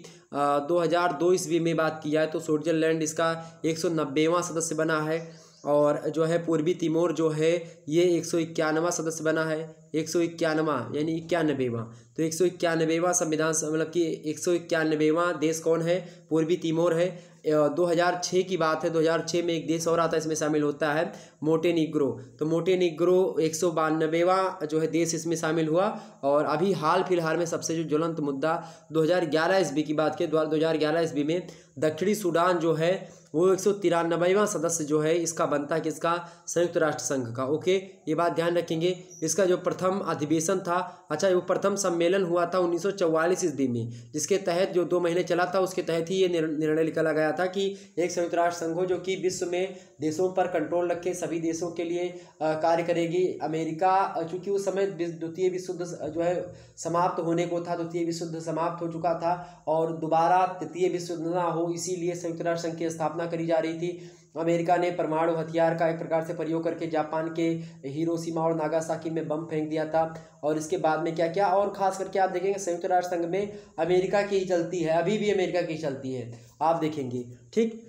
2002 ईस्वी में बात की जाए तो स्विट्जरलैंड इसका 190वां सदस्य बना है, और जो है पूर्वी तिमोर जो है ये 191वां सदस्य बना है, 191वां यानी 91वां, तो 191वां संविधान मतलब कि 191वां देश कौन है, पूर्वी तिमोर है। 2006 की बात है, 2006 में एक देश और आता है इसमें शामिल होता है, मोंटेनीग्रो, तो मोंटेनीग्रो 192वां जो है देश इसमें शामिल हुआ। और अभी हाल फिलहाल में सबसे जो ज्वलंत मुद्दा 2011 ईस्वी की बात की, 2011 ईस्वी में दक्षिणी सूडान जो है वो 193वां सदस्य जो है इसका बनता है, किसका, संयुक्त राष्ट्र संघ का। ओके, ये बात ध्यान रखेंगे। इसका जो प्रथम अधिवेशन था, अच्छा वो प्रथम सम्मेलन हुआ था 1944 ईस्वी में, जिसके तहत जो 2 महीने चला था उसके तहत ही ये निर्णय निकाला गया था कि एक संयुक्त राष्ट्र संघ हो जो कि विश्व में देशों पर कंट्रोल रखे, सभी देशों के लिए कार्य करेगी। अमेरिका चूँकि उस समय द्वितीय विश्व युद्ध जो है समाप्त होने को था, द्वितीय विश्व युद्ध समाप्त हो चुका था और दोबारा तृतीय विश्व युद्ध ना हो, इसीलिए संयुक्त राष्ट्र संघ की स्थापना करी जा रही थी। अमेरिका ने परमाणु हथियार का एक प्रकार से प्रयोग करके जापान के हिरोशिमा और नागासाकी में बम फेंक दिया था। और इसके बाद में क्या क्या, और खास करके आप देखेंगे संयुक्त राष्ट्र संघ में अमेरिका की ही चलती है, अभी भी अमेरिका की चलती है, आप देखेंगे, ठीक।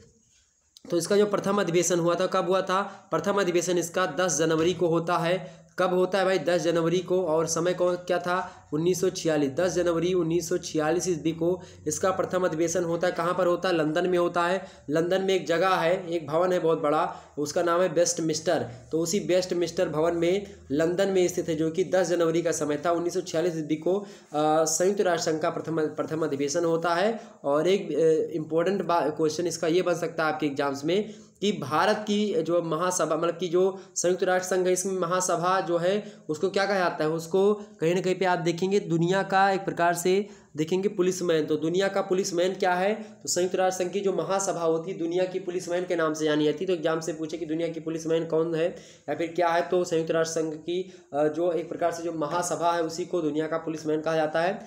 तो इसका जो प्रथम अधिवेशन हुआ था, कब हुआ था, प्रथम अधिवेशन इसका 10 जनवरी को होता है। कब होता है भाई, 10 जनवरी को, और समय कौन क्या था, 1946, 10 जनवरी 1946 ईस्वी को इसका प्रथम अधिवेशन होता है। कहाँ पर होता है, लंदन में होता है। लंदन में एक जगह है, एक भवन है बहुत बड़ा, उसका नाम है वेस्टमिंस्टर, तो उसी वेस्टमिंस्टर भवन में लंदन में स्थित है, जो कि 10 जनवरी का समय था 1946 ईस्वी को संयुक्त राष्ट्र संघ का प्रथम अधिवेशन होता है। और एक इम्पोर्टेंट क्वेश्चन इसका ये बन सकता है आपके एग्जाम्स में कि भारत की जो महासभा मतलब कि जो संयुक्त राष्ट्र संघ है इसमें महासभा जो है उसको क्या कहा जाता है, उसको कहीं ना कहीं पे आप देखेंगे दुनिया का एक प्रकार से देखेंगे पुलिसमैन। तो दुनिया का पुलिसमैन क्या है, तो संयुक्त राष्ट्र संघ की जो महासभा होती है दुनिया की पुलिसमैन के नाम से जानी जाती है। तो एग्जाम से पूछे कि दुनिया की पुलिसमैन कौन है या फिर क्या है, तो संयुक्त राष्ट्र संघ की जो एक प्रकार से जो महासभा है उसी को दुनिया का पुलिसमैन कहा जाता है।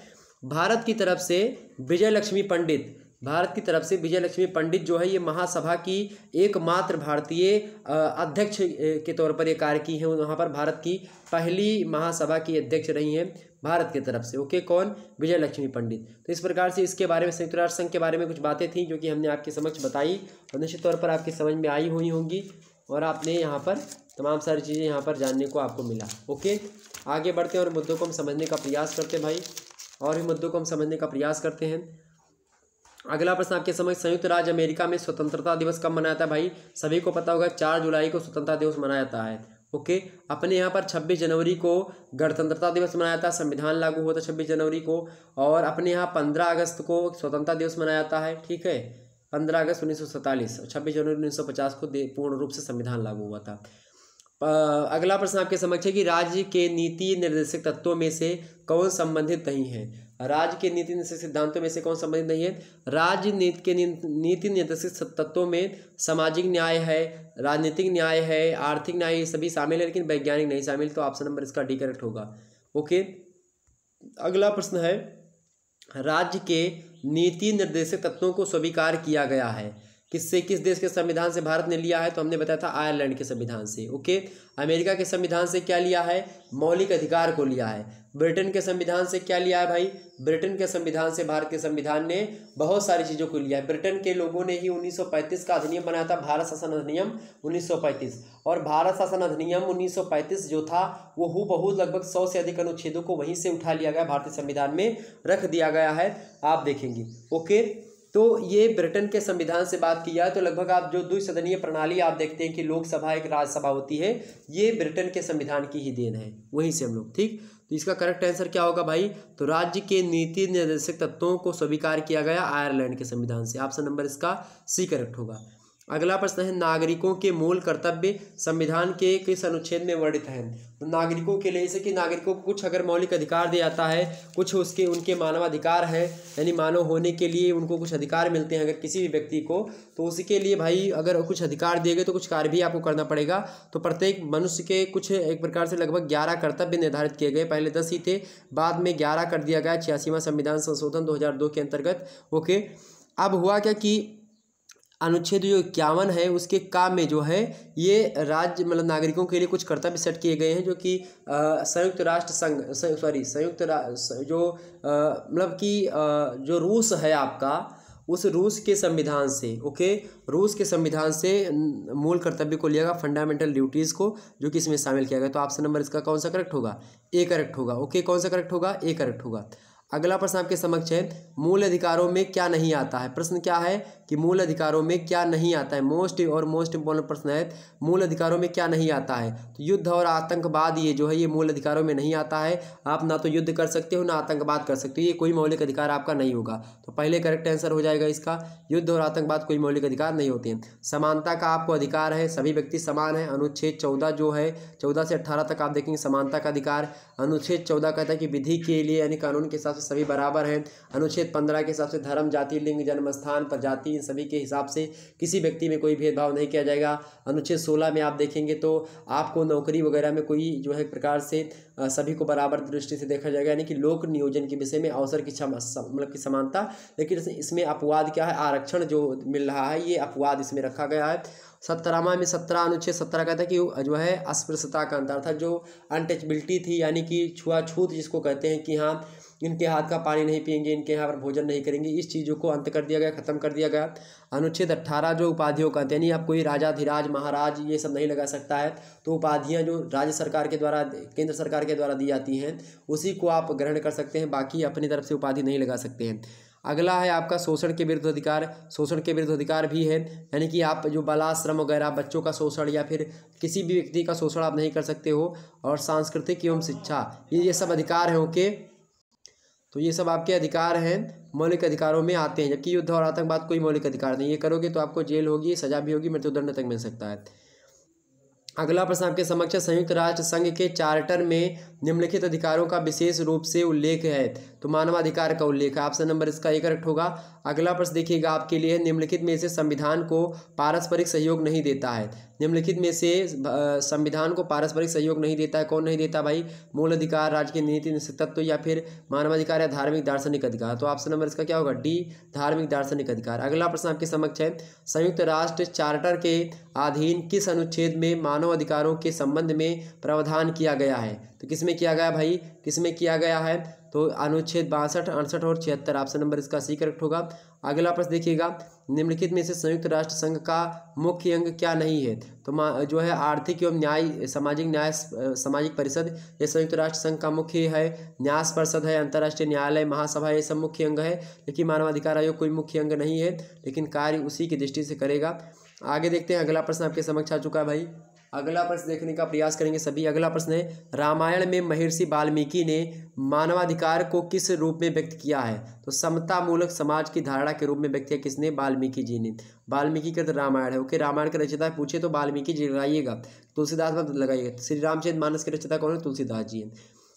भारत की तरफ से विजय लक्ष्मी पंडित, भारत की तरफ से विजय लक्ष्मी पंडित जो है ये महासभा की एकमात्र भारतीय अध्यक्ष के तौर पर ये कार्य की हैं। वहाँ पर भारत की पहली महासभा की अध्यक्ष रही हैं भारत की तरफ से। ओके, कौन, विजय लक्ष्मी पंडित। तो इस प्रकार से इसके बारे में संयुक्त राष्ट्र संघ के बारे में कुछ बातें थी जो कि हमने आपके समक्ष बताई और निश्चित तौर पर आपकी समझ में आई हुई होंगी और आपने यहाँ पर तमाम सारी चीज़ें यहाँ पर जानने को आपको मिला। ओके, आगे बढ़ते हैं और मुद्दों को हम समझने का प्रयास करते हैं भाई, और भी मुद्दों को हम समझने का प्रयास करते हैं। अगला प्रश्न आपके समझ, संयुक्त राज्य अमेरिका में स्वतंत्रता दिवस कब मनाया जाता है भाई, सभी को पता होगा 4 जुलाई को स्वतंत्रता दिवस मनाया जाता है। ओके, अपने यहाँ पर 26 जनवरी को गणतंत्रता दिवस मनाया जाता है, संविधान लागू होता है 26 जनवरी को, और अपने यहाँ 15 अगस्त को स्वतंत्रता दिवस मनाया जाता है। ठीक है, 15 अगस्त 1947, 26 जनवरी 1950 को पूर्ण रूप से संविधान लागू हुआ था। अगला प्रश्न आपके समक्ष है कि राज्य के नीति निर्देशक तत्वों में से कौन संबंधित नहीं है, राज्य के नीति निर्देशक सिद्धांतों में से कौन संबंधित नहीं है। राज्य नीति निर्देशक तत्वों में सामाजिक न्याय है, राजनीतिक न्याय है, आर्थिक न्याय, ये सभी शामिल है, लेकिन वैज्ञानिक नहीं शामिल, तो ऑप्शन नंबर इसका डी करेक्ट होगा। ओके, अगला प्रश्न है, राज्य के नीति निर्देशक तत्वों को स्वीकार किया गया है किससे, किस देश के संविधान से भारत ने लिया है, तो हमने बताया था आयरलैंड के संविधान से। ओके, अमेरिका के संविधान से क्या लिया है, मौलिक अधिकार को लिया है। ब्रिटेन के संविधान से क्या लिया है भाई, ब्रिटेन के संविधान से भारत के संविधान ने बहुत सारी चीज़ों को लिया है। ब्रिटेन के लोगों ने ही 1935 का अधिनियम बनाया था, भारत शासन अधिनियम 1935, और भारत शासन अधिनियम 1935 जो था वो हूबहू लगभग 100 से अधिक अनुच्छेदों को वहीं से उठा लिया गया, भारतीय संविधान में रख दिया गया है, आप देखेंगे। ओके, तो ये ब्रिटेन के संविधान से बात की जाए तो लगभग आप जो द्विसदनीय प्रणाली आप देखते हैं कि लोकसभा एक राज्यसभा होती है, ये ब्रिटेन के संविधान की ही देन है, वहीं से हम लोग। ठीक, तो इसका करेक्ट आंसर क्या होगा भाई, तो राज्य के नीति निर्देशक तत्वों को स्वीकार किया गया आयरलैंड के संविधान से, ऑप्शन नंबर इसका सी करेक्ट होगा। अगला प्रश्न है नागरिकों के मूल कर्तव्य संविधान के किस अनुच्छेद में वर्णित हैं। तो नागरिकों के लिए, जैसे कि नागरिकों को कुछ अगर मौलिक अधिकार दिया जाता है, कुछ उसके उनके मानवाधिकार है, यानी मानव होने के लिए उनको कुछ अधिकार मिलते हैं अगर किसी भी व्यक्ति को, तो उसके लिए भाई अगर कुछ अधिकार दिए गए तो कुछ कार्य भी आपको करना पड़ेगा। तो प्रत्येक मनुष्य के कुछ एक प्रकार से लगभग 11 कर्तव्य निर्धारित किए गए, पहले 10 ही थे, बाद में 11 कर दिया गया 86वां संविधान संशोधन 2002 के अंतर्गत। ओके, अब हुआ क्या कि अनुच्छेद जो 51 है उसके काम में जो है ये राज्य मतलब नागरिकों के लिए कुछ कर्तव्य सेट किए गए हैं, जो कि संयुक्त राष्ट्र संघ जो मतलब कि जो रूस है आपका, उस रूस के संविधान से, ओके, रूस के संविधान से मूल कर्तव्य को लिया गया, फंडामेंटल ड्यूटीज़ को, जो कि इसमें शामिल किया गया। तो ऑप्शन नंबर इसका कौन सा करेक्ट होगा? ए करेक्ट होगा। ओके, कौन सा करेक्ट होगा? ए करेक्ट होगा। अगला प्रश्न आपके समक्ष है मूल अधिकारों में क्या नहीं आता है। प्रश्न क्या है कि मूल अधिकारों में क्या नहीं आता है। मोस्ट इम्पोर्टेंट प्रश्न है, मूल अधिकारों में क्या नहीं आता है। तो युद्ध और आतंकवाद ये जो है ये मूल अधिकारों में नहीं आता है। आप ना तो युद्ध कर सकते हो ना आतंकवाद कर सकते हो, ये कोई मौलिक अधिकार आपका नहीं होगा। तो पहले करेक्ट आंसर हो जाएगा इसका, युद्ध और आतंकवाद कोई मौलिक अधिकार नहीं होते हैं। समानता का आपको अधिकार है, सभी व्यक्ति समान है। अनुच्छेद 14 जो है 14 से 18 तक आप देखेंगे समानता का अधिकार। अनुच्छेद 14 कहता है कि विधि के लिए यानी कानून के हिसाब से सभी बराबर हैं। अनुच्छेद 15 के हिसाब से धर्म, जाति, लिंग, जन्म स्थान, प्रजाति, इन सभी के हिसाब से किसी व्यक्ति में कोई भेदभाव नहीं किया जाएगा। अनुच्छेद 16 में आप देखेंगे तो आपको नौकरी वगैरह में कोई जो है प्रकार से सभी को बराबर दृष्टि से देखा जाएगा, यानी कि लोक नियोजन के विषय में अवसर की मतलब की समानता। लेकिन इसमें अपवाद क्या है, आरक्षण जो मिल रहा है ये अपवाद इसमें रखा गया है। 17वां में 17 अनुच्छेद 17 कहता है कि जो है अस्पृश्यता का अंतर था, जो अनटचबिलिटी थी यानी कि छुआछूत जिसको कहते हैं कि हाँ इनके हाथ का पानी नहीं पिएंगे, इनके यहाँ पर भोजन नहीं करेंगे, इस चीज़ों को अंत कर दिया गया, खत्म कर दिया गया। अनुच्छेद 18 जो उपाधियों का, यानी आप कोई राजाधिराज, महाराज ये सब नहीं लगा सकता है। तो उपाधियाँ जो राज्य सरकार के द्वारा, केंद्र सरकार के द्वारा दी जाती हैं उसी को आप ग्रहण कर सकते हैं, बाकी अपनी तरफ से उपाधि नहीं लगा सकते हैं। अगला है आपका शोषण के विरुद्ध अधिकार। शोषण के विरुद्ध अधिकार भी है, यानी कि आप जो बालाश्रम वगैरह, बच्चों का शोषण या फिर किसी भी व्यक्ति का शोषण आप नहीं कर सकते हो। और सांस्कृतिक एवं शिक्षा, ये सब अधिकार हैं। ओके, तो ये सब आपके अधिकार हैं, मौलिक अधिकारों में आते हैं। जबकि युद्ध और आतंकवाद कोई मौलिक अधिकार नहीं, ये करोगे तो आपको जेल होगी, सजा भी होगी, मृत्युदंड तक मिल सकता है। अगला प्रश्न आपके समक्ष संयुक्त राष्ट्र संघ के चार्टर में निम्नलिखित अधिकारों का विशेष रूप से उल्लेख है। तो मानवाधिकार का उल्लेख है, ऑप्शन नंबर इसका ए करेक्ट होगा। अगला प्रश्न देखिएगा आपके लिए, निम्नलिखित में से संविधान को पारस्परिक सहयोग नहीं देता है। निम्नलिखित में से संविधान को पारस्परिक सहयोग नहीं देता है, कौन नहीं देता भाई? मूल अधिकार, राज्य की नीति निश्चित तत्व, या फिर मानवाधिकार या धार्मिक दार्शनिक अधिकार। तो ऑप्शन नंबर इसका क्या होगा? डी, धार्मिक दार्शनिक अधिकार। अगला प्रश्न आपके समक्ष है संयुक्त राष्ट्र चार्टर के अधीन किस अनुच्छेद में मानव अधिकारों के संबंध में प्रावधान किया गया है। तो किसमें किया गया भाई, किसमें किया गया है? तो अनुच्छेद 62, 68 और 76, ऑप्शन नंबर इसका सी करेक्ट होगा। अगला प्रश्न देखिएगा, निम्नलिखित में से संयुक्त राष्ट्र संघ का मुख्य अंग क्या नहीं है। तो जो है आर्थिक एवं न्याय सामाजिक परिषद, ये संयुक्त राष्ट्र संघ का मुख्य है। न्यास परिषद है, अंतर्राष्ट्रीय न्यायालय, महासभा, ये सब मुख्य अंग है। लेकिन मानवाधिकार आयोग कोई मुख्य अंग नहीं है, लेकिन कार्य उसी की दृष्टि से करेगा। आगे देखते हैं, अगला प्रश्न आपके समक्ष आ चुका है भाई। अगला प्रश्न देखने का प्रयास करेंगे सभी। अगला प्रश्न है, रामायण में महर्षि वाल्मीकि ने मानवाधिकार को किस रूप में व्यक्त किया है। तो समता मूलक समाज की धारणा के रूप में व्यक्त किया किसने? वाल्मीकि जी ने। वाल्मीकि का रामायण है। ओके, रामायण के रचयिता पूछे तो वाल्मीकि जी लगाइएगा, तुलसीदास मत लगाइएगा। श्री रामचरित मानस के रचयिता कौन है? तुलसीदास जी हैं।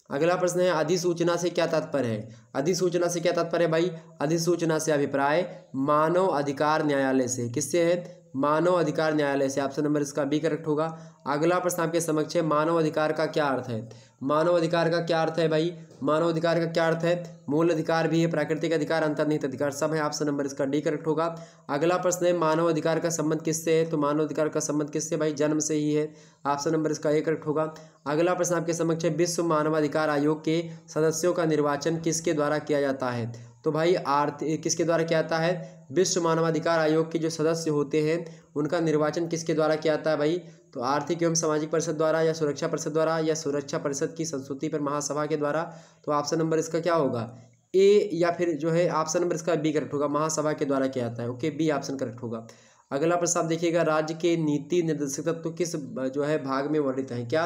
अगला प्रश्न है, अधिसूचना से क्या तात्पर्य है। अधिसूचना से क्या तात्पर्य है भाई? अधिसूचना से अभिप्राय मानव अधिकार न्यायालय से, किससे है? मानव अधिकार न्यायालय से। ऑप्शन नंबर इसका बी करेक्ट होगा। अगला प्रश्न आपके समक्ष है, मानव अधिकार का क्या अर्थ है। मानव अधिकार का क्या अर्थ है भाई? मानव अधिकार का क्या अर्थ है? मूल अधिकार भी है, प्राकृतिक अधिकार, अंतर्निहित अधिकार सब है। ऑप्शन नंबर इसका डी करेक्ट होगा। अगला प्रश्न है, मानव अधिकार का संबंध किससे है। तो मानव अधिकार का संबंध किससे भाई? जन्म से ही है। ऑप्शन नंबर इसका ए करेक्ट होगा। अगला प्रश्न आपके समक्ष है, विश्व मानवाधिकार आयोग के सदस्यों का निर्वाचन किसके द्वारा किया जाता है। तो भाई किसके द्वारा किया जाता है? विश्व मानवाधिकार आयोग के जो सदस्य होते हैं उनका निर्वाचन किसके द्वारा किया जाता है भाई? तो आर्थिक एवं सामाजिक परिषद द्वारा, या सुरक्षा परिषद द्वारा, या सुरक्षा परिषद की संस्तुति पर महासभा के द्वारा। तो ऑप्शन नंबर इसका क्या होगा? ए, या फिर जो है ऑप्शन नंबर इसका बी करेक्ट होगा, महासभा के द्वारा किया जाता है। ओके, बी ऑप्शन करेक्ट होगा। अगला प्रश्न आप देखिएगा, राज्य के नीति निर्देशक तत्व किस जो है भाग में वर्णित है। क्या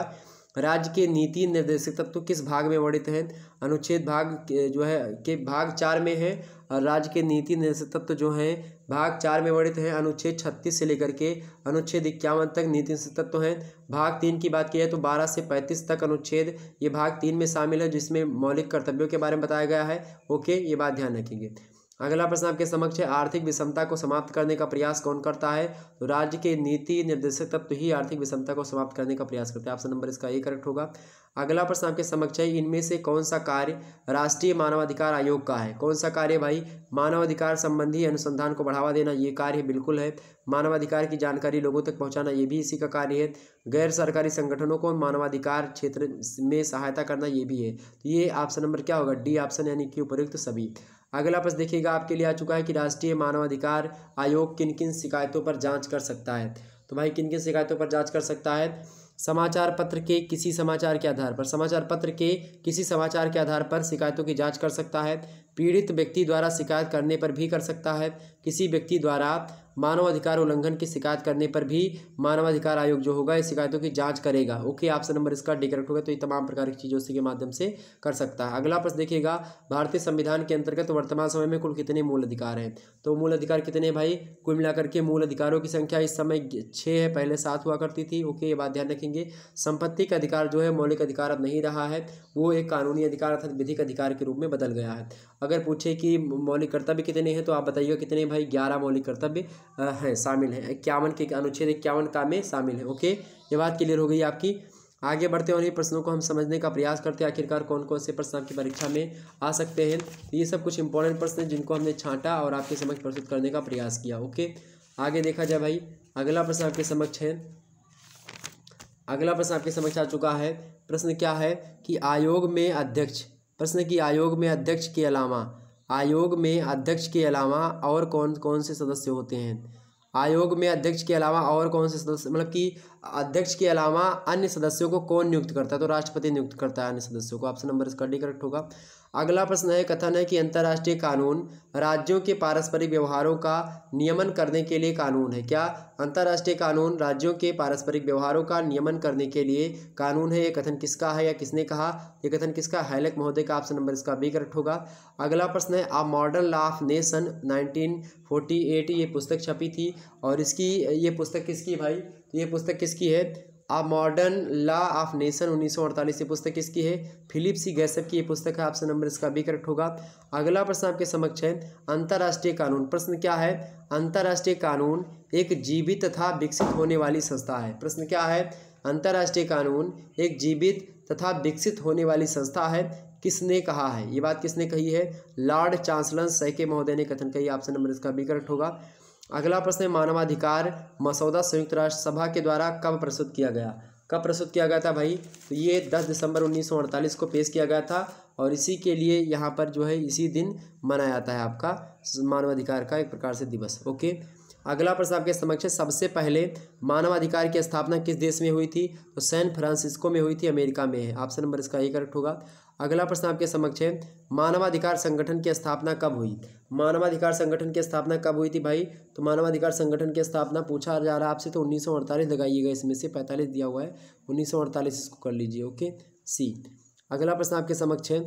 राज्य के नीति निर्देशक तत्व किस भाग में वर्णित हैं? अनुच्छेद भाग जो है के भाग 4 में है। और राज्य के नीति निर्देशक तत्व जो हैं भाग 4 में वर्णित हैं। अनुच्छेद 36 से लेकर के अनुच्छेद 51 तक नीति तत्व हैं। भाग 3 की बात की है तो 12 से 35 तक अनुच्छेद ये भाग 3 में शामिल है, जिसमें मौलिक कर्तव्यों के बारे में बताया गया है। ओके, ये बात ध्यान रखेंगे। अगला प्रश्न आपके समक्ष है, आर्थिक विषमता को समाप्त करने का प्रयास कौन करता है? तो राज्य के नीति निर्देशक तत्व ही आर्थिक विषमता को समाप्त करने का प्रयास करते हैं। ऑप्शन नंबर इसका ए करेक्ट होगा। अगला प्रश्न आपके समक्ष है, इनमें से कौन सा कार्य राष्ट्रीय मानवाधिकार आयोग का है? कौन सा कार्य भाई? मानवाधिकार संबंधी अनुसंधान को बढ़ावा देना, ये कार्य बिल्कुल है। मानवाधिकार की जानकारी लोगों तक पहुंचाना, ये भी इसी का कार्य है। गैर सरकारी संगठनों को मानवाधिकार क्षेत्र में सहायता करना, ये भी है। तो ये ऑप्शन नंबर क्या होगा? डी ऑप्शन, यानी कि उपयुक्त सभी। अगला प्रश्न देखिएगा, आपके लिए आ चुका है कि राष्ट्रीय मानवाधिकार आयोग किन किन शिकायतों पर जांच कर सकता है? तो भाई किन किन शिकायतों पर जांच कर सकता है? समाचार पत्र के किसी समाचार के आधार पर, समाचार पत्र के किसी समाचार के आधार पर शिकायतों की जांच कर सकता है। पीड़ित व्यक्ति द्वारा शिकायत करने पर भी कर सकता है। किसी व्यक्ति द्वारा मानवाधिकार उल्लंघन की शिकायत करने पर भी मानवाधिकार आयोग जो होगा इस शिकायतों की जांच करेगा। ओके, ऑप्शन नंबर इसका डी करेक्ट होगा। तो ये तमाम प्रकार की चीज़ों से के माध्यम से कर सकता है। अगला प्रश्न देखिएगा, भारतीय संविधान के अंतर्गत वर्तमान समय में कुल कितने मूल अधिकार हैं? तो मूल अधिकार कितने भाई? कुल मिलाकर के मूल अधिकारों की संख्या इस समय 6 है, पहले 7 हुआ करती थी। ओके, ये बात ध्यान रखेंगे। संपत्ति का अधिकार जो है मौलिक अधिकार अब नहीं रहा है, वो एक कानूनी अधिकार अर्थात विधिक अधिकार के रूप में बदल गया है। अगर पूछे कि मौलिक कर्तव्य कितने हैं तो आप बताइएगा कितने भाई? 11 मौलिक कर्तव्य हैं, शामिल हैं। 51 के अनुच्छेद 51 का में शामिल है। ओके, ये बात क्लियर हो गई आपकी। आगे बढ़ते हैं और ये प्रश्नों को हम समझने का प्रयास करते हैं, आखिरकार कौन कौन से प्रश्न आपकी परीक्षा में आ सकते हैं। तो ये सब कुछ इंपॉर्टेंट प्रश्न हैं जिनको हमने छांटा और आपके समक्ष प्रस्तुत करने का प्रयास किया। ओके, आगे देखा जाए भाई। अगला प्रश्न आपके समक्ष है, अगला प्रश्न आपके समक्ष आ चुका है। प्रश्न क्या है कि आयोग में अध्यक्ष, प्रश्न की आयोग में अध्यक्ष के अलावा, आयोग में अध्यक्ष के अलावा और कौन कौन से सदस्य होते हैं? आयोग में अध्यक्ष के अलावा और कौन से सदस्य, मतलब कि अध्यक्ष के अलावा अन्य सदस्यों को कौन नियुक्त करता है? तो राष्ट्रपति नियुक्त करता है अन्य सदस्यों को। ऑप्शन नंबर इसका डी करेक्ट होगा। अगला प्रश्न है, कथन है कि अंतर्राष्ट्रीय कानून राज्यों के पारस्परिक व्यवहारों का नियमन करने के लिए कानून है। क्या अंतर्राष्ट्रीय कानून राज्यों के पारस्परिक व्यवहारों का नियमन करने के लिए कानून है? ये कथन किसका है या किसने कहा? ये कथन किसका? हैलेक महोदय का। ऑप्शन नंबर इसका बी करेक्ट होगा। अगला प्रश्न है, a modern law of nation 1948, ये पुस्तक छपी थी और इसकी ये पुस्तक किसकी भाई? तो ये पुस्तक किसकी है? A modern law of nation 1948, ये पुस्तक किसकी है? फिलिप सी गैसेप की ये पुस्तक है। ऑप्शन नंबर इसका बी करेक्ट होगा। अगला प्रश्न आपके समक्ष है, अंतर्राष्ट्रीय कानून। प्रश्न क्या है? अंतर्राष्ट्रीय कानून एक जीवित तथा विकसित होने वाली संस्था है। प्रश्न क्या है? अंतर्राष्ट्रीय कानून एक जीवित तथा विकसित होने वाली संस्था है। किसने कहा है? ये बात किसने कही है? लॉर्ड चांसलर सैके महोदय ने कथन कही। ऑप्शन नंबर इसका बी करेक्ट होगा। अगला प्रश्न है, मानवाधिकार मसौदा संयुक्त राष्ट्र सभा के द्वारा कब प्रस्तुत किया गया? कब प्रस्तुत किया गया था भाई? तो ये 10 दिसंबर 1948 को पेश किया गया था और इसी के लिए यहाँ पर जो है इसी दिन मनाया जाता है आपका मानवाधिकार का एक प्रकार से दिवस। ओके, अगला प्रश्न आपके समक्ष है, सबसे पहले मानवाधिकार की स्थापना किस देश में हुई थी? तो सैन फ्रांसिस्को में हुई थी, अमेरिका में है। ऑप्शन नंबर इसका ए करेक्ट होगा। अगला प्रश्न आपके समक्ष है, मानवाधिकार संगठन की स्थापना कब हुई? मानवाधिकार संगठन की स्थापना कब हुई थी भाई? तो मानवाधिकार संगठन की स्थापना पूछा जा रहा है आपसे तो 1948 लगाइएगा, इसमें से 45 दिया हुआ है, 1948 इसको कर लीजिए। ओके, सी। अगला प्रश्न आपके समक्ष है,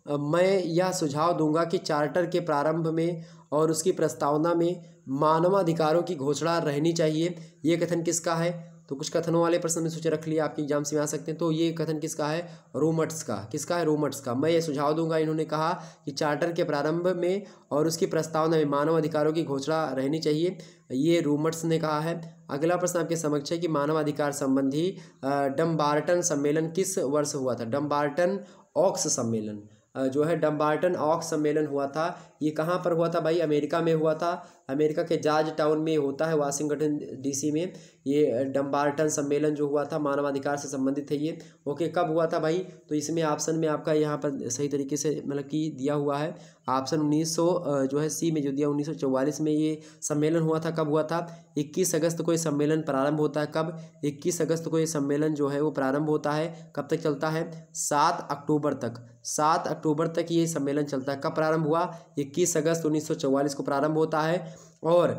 मैं यह सुझाव दूंगा कि चार्टर के प्रारंभ में और उसकी प्रस्तावना में मानवाधिकारों की घोषणा रहनी चाहिए। ये कथन किसका है? तो कुछ कथनों वाले प्रश्न में सोचे रख लिए, आपके एग्जाम से आ सकते हैं। तो ये कथन किसका है? रूमट्स का। किसका है? रूमट्स का। मैं ये सुझाव दूंगा, इन्होंने कहा कि चार्टर के प्रारंभ में और उसकी प्रस्तावना में मानव अधिकारों की घोषणा रहनी चाहिए, ये रूमट्स ने कहा है। अगला प्रश्न आपके समक्ष है कि मानवाधिकार संबंधी डम्बार्टन सम्मेलन किस वर्ष हुआ था? डम्बार्टन ऑक्स सम्मेलन जो है, डम्बार्टन ऑक्स सम्मेलन हुआ था, ये कहाँ पर हुआ था भाई? अमेरिका में हुआ था। अमेरिका के जॉर्ज टाउन में होता है, वाशिंगटन डीसी में। ये डम्बार्टन सम्मेलन जो हुआ था मानवाधिकार से संबंधित है ये। ओके, कब हुआ था भाई? तो इसमें ऑप्शन में आपका यहाँ पर सही तरीके से मतलब कि दिया हुआ है ऑप्शन 1900 जो है सी में जो दिया 1944 में ये सम्मेलन हुआ था। कब हुआ था? 21 अगस्त को ये सम्मेलन प्रारंभ होता है। कब? 21 अगस्त को ये सम्मेलन जो है वो प्रारंभ होता है। कब तक चलता है? 7 अक्टूबर तक। 7 अक्टूबर तक ये सम्मेलन चलता है। कब प्रारंभ हुआ? 21 अगस्त 1944 को प्रारंभ होता है और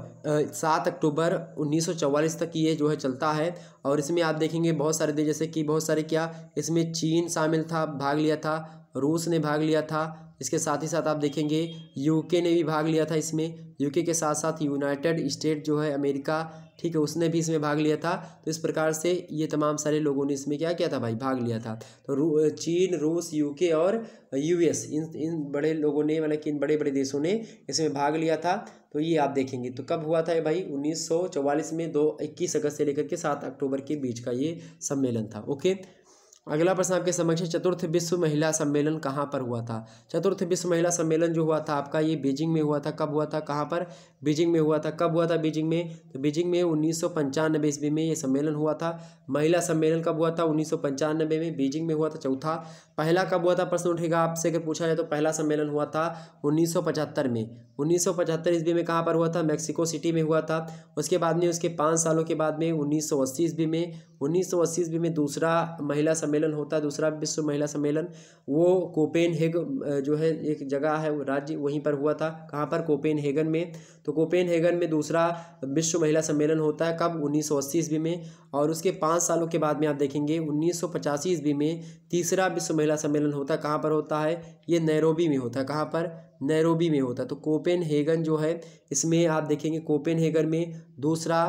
7 अक्टूबर 1944 तक ये जो है चलता है। और इसमें आप देखेंगे बहुत सारे देश, जैसे कि बहुत सारे क्या इसमें चीन शामिल था, भाग लिया था, रूस ने भाग लिया था। इसके साथ ही साथ आप देखेंगे यूके ने भी भाग लिया था इसमें। यूके के साथ साथ यूनाइटेड स्टेट जो है अमेरिका, ठीक है, उसने भी इसमें भाग लिया था। तो इस प्रकार से ये तमाम सारे लोगों ने इसमें क्या किया था भाई, भाग लिया था। तो चीन, रूस, यूके और यूएस, इन बड़े लोगों ने, मतलब कि इन बड़े बड़े देशों ने इसमें भाग लिया था। तो ये आप देखेंगे। तो कब हुआ था ये भाई, 1944 में 21 अगस्त से लेकर के 7 अक्टूबर के बीच का ये सम्मेलन था। ओके, अगला प्रश्न आपके समक्ष है, चतुर्थ विश्व महिला सम्मेलन कहाँ पर हुआ था। चतुर्थ विश्व महिला सम्मेलन जो हुआ था आपका, ये बीजिंग में हुआ था। कब हुआ था, कहाँ पर, बीजिंग में हुआ था। कब हुआ था बीजिंग में, तो बीजिंग में 1995 ईस्वी में ये सम्मेलन हुआ था। महिला सम्मेलन कब हुआ था, 1995 में बीजिंग में हुआ था। चौथा, पहला कब हुआ था, प्रश्न उठेगा आपसे अगर पूछा जाए तो पहला सम्मेलन हुआ था 1975 में। 1975 ईस्वी में कहाँ पर हुआ था, मैक्सिको सिटी में हुआ था। उसके बाद में उसके 5 सालों के बाद में 1980 ईस्वी में, 1980 ईस्वी में दूसरा महिला सम्मेलन होता है, दूसरा विश्व महिला सम्मेलन। वो कोपेनहेगन जो है एक जगह है, वो राज्य, वहीं पर हुआ था। कहाँ पर, कोपेनहेगन में। तो कोपेनहेगन में दूसरा विश्व महिला सम्मेलन होता है कब, 1980 ईस्वी में। और उसके 5 सालों के बाद में आप देखेंगे 1985 ईस्वी में तीसरा विश्व महिला सम्मेलन होता है। कहाँ पर होता है, ये नैरोबी में होता है। कहाँ पर, नैरोबी में होता है। तो कोपेनहेगन जो है, इसमें आप देखेंगे कोपेनहेगन में दूसरा,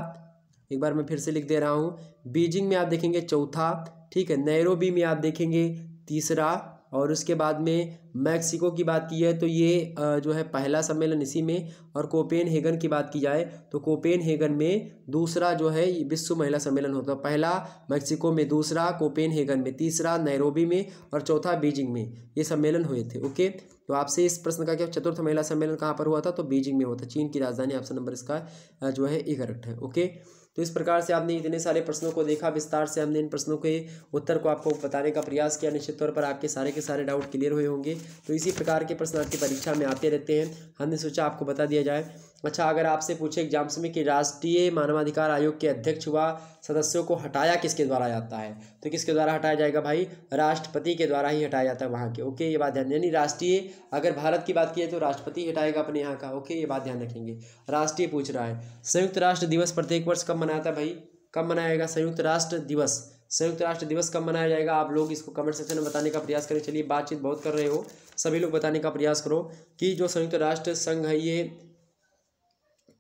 एक बार मैं फिर से लिख दे रहा हूँ, बीजिंग में आप देखेंगे चौथा, ठीक है, नैरोबी में आप देखेंगे तीसरा, और उसके बाद में मैक्सिको की बात की है तो ये जो है पहला सम्मेलन इसी में। और कोपेनहेगन की बात की जाए तो कोपेनहेगन में दूसरा जो है विश्व महिला सम्मेलन होता है। पहला मैक्सिको में, दूसरा कोपेनहेगन में, तीसरा नैरोबी में और चौथा बीजिंग में ये सम्मेलन हुए थे। ओके, तो आपसे इस प्रश्न का क्या, चतुर्थ महिला सम्मेलन कहाँ पर हुआ था, तो बीजिंग में हुआ था, चीन की राजधानी। ऑप्शन नंबर इसका जो है करेक्ट है। ओके, तो इस प्रकार से आपने इतने सारे प्रश्नों को देखा, विस्तार से हमने इन प्रश्नों के उत्तर को आपको बताने का प्रयास किया। निश्चित तौर पर आपके सारे के सारे डाउट क्लियर हुए होंगे। तो इसी प्रकार के प्रश्न आपकी परीक्षा में आते रहते हैं, हमने सोचा आपको बता दिया जाए। अच्छा, अगर आपसे पूछे एग्जाम्स में कि राष्ट्रीय मानवाधिकार आयोग के अध्यक्ष व सदस्यों को हटाया किसके द्वारा जाता है, तो किसके द्वारा हटाया जाएगा भाई, राष्ट्रपति के द्वारा ही हटाया जाता है वहाँ के। ओके, ये बात ध्यान, यानी राष्ट्रीय, अगर भारत की बात की है तो राष्ट्रपति हटाएगा अपने यहाँ का। ओके, ये बात ध्यान रखेंगे। राष्ट्रीय पूछ रहा है, संयुक्त राष्ट्र दिवस प्रत्येक वर्ष कब मनाता है भाई, कब मनाया जाएगा संयुक्त राष्ट्र दिवस। संयुक्त राष्ट्र दिवस कब मनाया जाएगा, आप लोग इसको कमेंट सेक्शन में बताने का प्रयास करें। चलिए, बातचीत बहुत कर रहे हो, सभी लोग बताने का प्रयास करो कि जो संयुक्त राष्ट्र संघ है ये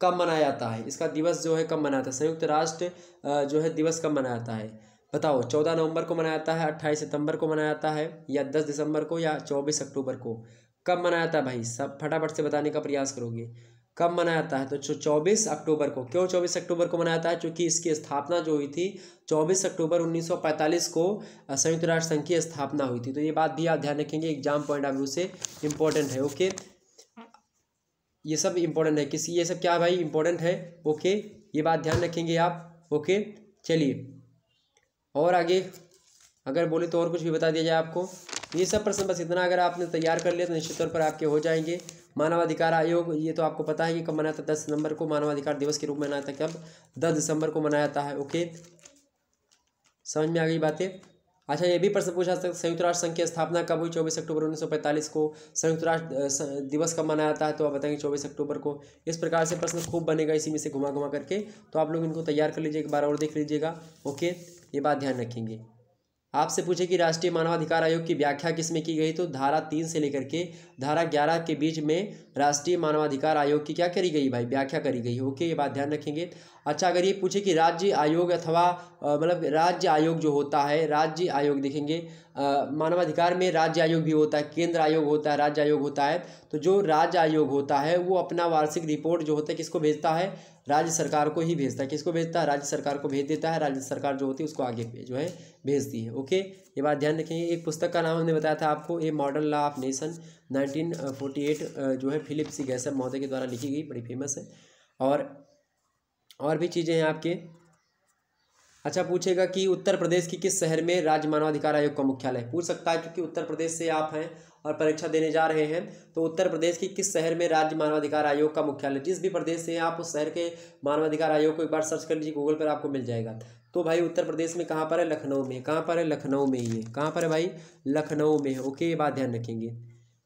कब मनाया जाता है, इसका दिवस जो है कब मनाया जाता है, संयुक्त राष्ट्र जो है दिवस कब मनाया जाता है, बताओ। 14 नवंबर को मनाया जाता है, 28 सितंबर को मनाया जाता है, या 10 दिसंबर को, या 24 अक्टूबर को, कब मनाया जाता है भाई, सब फटाफट से बताने का प्रयास करोगे। कब मनाया जाता है, तो 24 अक्टूबर को। क्यों 24 अक्टूबर को मनाया जाता है, क्योंकि इसकी स्थापना जो हुई थी 24 अक्टूबर 1945 को संयुक्त राष्ट्र संघ की स्थापना हुई थी। तो ये बात भी आप ध्यान रखेंगे, एग्जाम पॉइंट ऑफ व्यू से इंपॉर्टेंट है। ओके, ये सब इंपॉर्टेंट है, किसी ये सब क्या भाई इंपॉर्टेंट है। ओके, ये बात ध्यान रखेंगे आप। ओके, चलिए और आगे अगर बोले तो और कुछ भी बता दिया जाए आपको। ये सब प्रश्न बस इतना अगर आपने तैयार कर लिया तो निश्चित तौर पर आपके हो जाएंगे। मानवाधिकार आयोग, ये तो आपको पता है कि कब मनाया था, 10 नवंबर को मानवाधिकार दिवस के रूप में मनाया था। कब, 10 दिसंबर को मनाया जाता है। ओके, समझ में आ गई बातें। अच्छा, ये भी प्रश्न पूछा सकता, संयुक्त राष्ट्र संघ की स्थापना कब हुई, 24 अक्टूबर 1945 को। संयुक्त राष्ट्र दिवस कब मनाया जाता है, तो आप बताएंगे 24 अक्टूबर को। इस प्रकार से प्रश्न खूब बनेगा इसी में से घुमा घुमा करके, तो आप लोग इनको तैयार कर लीजिए, एक बार और देख लीजिएगा। ओके, ये बात ध्यान रखेंगे। आपसे पूछे कि राष्ट्रीय मानवाधिकार आयोग की व्याख्या किसमें की गई, तो धारा 3 से लेकर के धारा 11 के बीच में राष्ट्रीय मानवाधिकार आयोग की क्या करी गई भाई, व्याख्या करी गई। ओके, ये बात ध्यान रखेंगे। अच्छा, अगर ये पूछे कि राज्य आयोग अथवा मतलब राज्य आयोग जो होता है, राज्य आयोग देखेंगे, मानवाधिकार में राज्य आयोग भी होता है, केंद्र आयोग होता है, राज्य आयोग होता है। तो जो राज्य आयोग होता है वो अपना वार्षिक रिपोर्ट जो होता है किसको भेजता है, राज्य सरकार को ही भेजता है। किसको भेजता है, राज्य सरकार को भेज देता है। राज्य सरकार जो होती है उसको आगे जो है भेजती है। ओके, ये बात ध्यान रखेंगे। एक पुस्तक का नाम हमने बताया था आपको, a modern law of nation, 1948 जो है फिलिप सी गैसर महोदय के द्वारा लिखी गई, बड़ी फेमस है। और भी चीज़ें हैं आपके। अच्छा, पूछेगा कि उत्तर प्रदेश की किस शहर में राज्य मानवाधिकार आयोग का मुख्यालय है, पूछ सकता है, क्योंकि उत्तर प्रदेश से आप हैं और परीक्षा देने जा रहे हैं। तो उत्तर प्रदेश की किस शहर में राज्य मानवाधिकार आयोग का मुख्यालय, जिस भी प्रदेश से हैं आप उस शहर के मानवाधिकार आयोग को एक बार सर्च कर लीजिए गूगल पर, आपको मिल जाएगा। तो भाई उत्तर प्रदेश में कहाँ पर है, लखनऊ में। कहाँ पर है, लखनऊ में ही है। कहाँ पर है भाई, लखनऊ में है। ओके, ये बात ध्यान रखेंगे।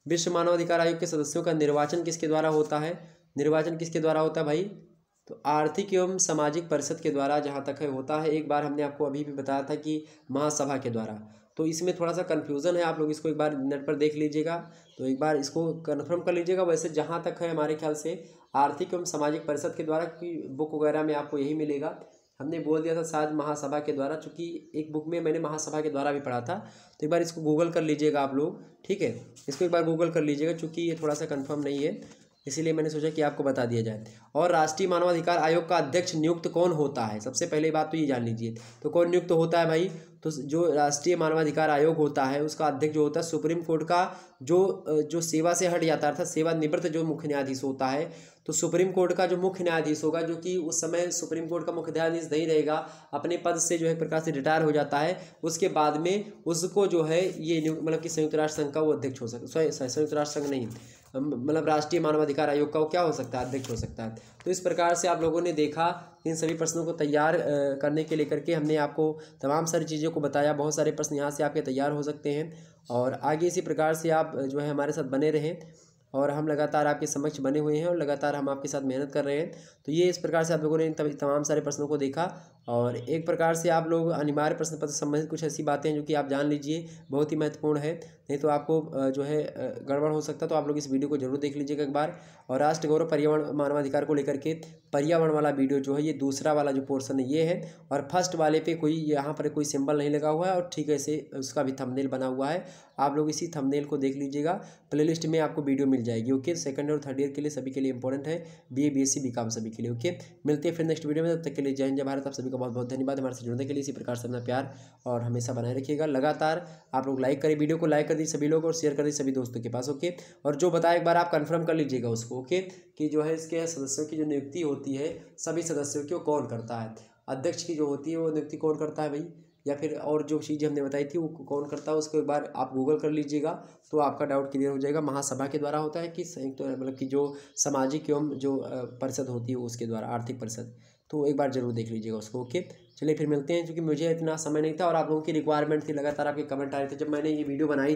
विश्व मानवाधिकार आयोग के सदस्यों का निर्वाचन किसके द्वारा होता है, निर्वाचन किसके द्वारा होता है भाई, तो आर्थिक एवं सामाजिक परिषद के द्वारा जहाँ तक है होता है। एक बार हमने आपको अभी भी बताया था कि महासभा के द्वारा, तो इसमें थोड़ा सा कन्फ्यूज़न है, आप लोग इसको एक बार नेट पर देख लीजिएगा, तो एक बार इसको कन्फर्म कर लीजिएगा। वैसे जहाँ तक है हमारे ख्याल से आर्थिक एवं सामाजिक परिषद के द्वारा की बुक वगैरह में आपको यही मिलेगा। हमने बोल दिया था शायद महासभा के द्वारा, चूँकि एक बुक में मैंने महासभा के द्वारा भी पढ़ा था, तो एक बार इसको गूगल कर लीजिएगा आप लोग, ठीक है। इसको एक बार गूगल कर लीजिएगा, चूँकि ये थोड़ा सा कंफर्म नहीं है, इसीलिए मैंने सोचा कि आपको बता दिया जाए। और राष्ट्रीय मानवाधिकार आयोग का अध्यक्ष नियुक्त कौन होता है, सबसे पहले बात तो ये जान लीजिए। तो कौन नियुक्त होता है भाई, तो जो राष्ट्रीय मानवाधिकार आयोग होता है उसका अध्यक्ष जो होता है सुप्रीम कोर्ट का जो सेवा से हट जाता है, अर्थात सेवानिवृत्त जो मुख्य न्यायाधीश होता है, तो सुप्रीम कोर्ट का जो मुख्य न्यायाधीश होगा, जो कि उस समय सुप्रीम कोर्ट का मुख्य न्यायाधीश नहीं रहेगा, अपने पद से जो है प्रकार से रिटायर हो जाता है, उसके बाद में उसको जो है ये मतलब कि संयुक्त राष्ट्र संघ का वो अध्यक्ष हो सकता है, संयुक्त राष्ट्र संघ नहीं, मतलब राष्ट्रीय मानवाधिकार आयोग का वो क्या हो सकता है, अध्यक्ष हो सकता है। तो इस प्रकार से आप लोगों ने देखा, इन सभी प्रश्नों को तैयार करने के लेकर के हमने आपको तमाम सारी चीज़ों को बताया। बहुत सारे प्रश्न यहाँ से आपके तैयार हो सकते हैं, और आगे इसी प्रकार से आप जो है हमारे साथ बने रहें, और हम लगातार आपके समक्ष बने हुए हैं और लगातार हम आपके साथ मेहनत कर रहे हैं। तो ये इस प्रकार से आप लोगों ने तमाम सारे प्रश्नों को देखा, और एक प्रकार से आप लोग अनिवार्य प्रश्न पत्र से संबंधित कुछ ऐसी बातें हैं जो कि आप जान लीजिए, बहुत ही महत्वपूर्ण है, नहीं तो आपको जो है गड़बड़ हो सकता है। तो आप लोग इस वीडियो को जरूर देख लीजिएगा एक बार। और राष्ट्र गौरव पर्यावरण मानवाधिकार को लेकर के पर्यावरण वाला वीडियो जो है, ये दूसरा वाला जो पोर्शन है ये है, और फर्स्ट वाले पे कोई यहाँ पर कोई सिंबल नहीं लगा हुआ है, और ठीक है से उसका भी थंबनेल बना हुआ है, आप लोग इसी थंबनेल को देख लीजिएगा। प्लेलिस्ट में आपको वीडियो मिल जाएगी, ओके। सेकंड और थर्ड ईयर के लिए सभी के लिए इंपॉर्टेंट है, बीए बीएससी बीकॉम सभी के लिए, ओके। मिलते हैं फिर नेक्स्ट वीडियो में, तब तक के लिए जय हिंद जय भारत। आप सभी का बहुत बहुत धन्यवाद हमारे से जुड़ने के लिए। इसी प्रकार से अपना प्यार और हमेशा बनाए रखिएगा। लगातार आप लोग लाइक करें, वीडियो को लाइक कर दीजिए सभी लोग, और शेयर कर दीजिए सभी दोस्तों के पास, ओके। और जो बताया एक बार आप कंफर्म कर लीजिएगा उसको, ओके, कि जो है इसके सदस्यों की जो नियुक्ति होती है सभी सदस्यों की वो कौन करता है, अध्यक्ष की जो होती है वो नियुक्ति कौन करता है भाई, या फिर और जो चीज़ें हमने बताई थी वो कौन करता है, उसको एक बार आप गूगल कर लीजिएगा, तो आपका डाउट क्लियर हो जाएगा। महासभा के द्वारा होता है कि संयुक्त मतलब कि जो सामाजिक एवं जो परिषद होती है उसके द्वारा, आर्थिक परिषद, तो एक बार जरूर देख लीजिएगा उसको, ओके। चलिए फिर मिलते हैं, क्योंकि मुझे इतना समय नहीं था और आप लोगों की रिक्वायरमेंट थी, लगातार आपके कमेंट आ रहे थे। जब मैंने ये वीडियो बनाई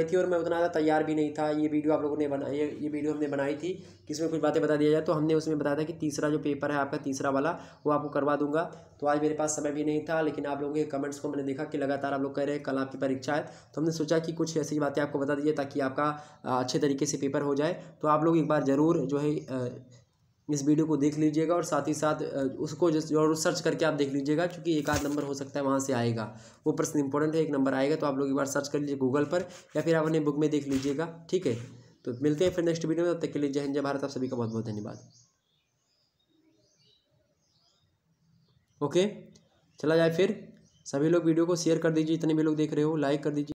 थी और मैं उतना ज़्यादा तैयार भी नहीं था। ये वीडियो आप लोगों ने बनाई, ये वीडियो हमने बनाई थी कि इसमें कुछ बातें बता दिया जाए, तो हमने उसमें बताया था कि तीसरा जो पेपर है आपका, तीसरा वाला, वो आपको करवा दूंगा। तो आज मेरे पास समय भी नहीं था, लेकिन आप लोगों के कमेंट्स को मैंने देखा कि लगातार आप लोग कह रहे हैं कल आपकी परीक्षा है, तो हमने सोचा कि कुछ ऐसी बातें आपको बता दीजिए ताकि आपका अच्छे तरीके से पेपर हो जाए। तो आप लोग एक बार ज़रूर जो है इस वीडियो को देख लीजिएगा, और साथ ही साथ उसको जरूर सर्च करके आप देख लीजिएगा, क्योंकि एक आध नंबर हो सकता है वहाँ से आएगा, वो प्रश्न इंपॉर्टेंट है, एक नंबर आएगा। तो आप लोग एक बार सर्च कर लीजिए गूगल पर, या फिर आप अपने बुक में देख लीजिएगा, ठीक है। तो मिलते हैं फिर नेक्स्ट वीडियो में, तब तक के लिए जय हिंद जय भारत। आप सभी का बहुत बहुत धन्यवाद, ओके। चला जाए फिर, सभी लोग वीडियो को शेयर कर दीजिए, जितने भी लोग देख रहे हो लाइक कर दीजिए।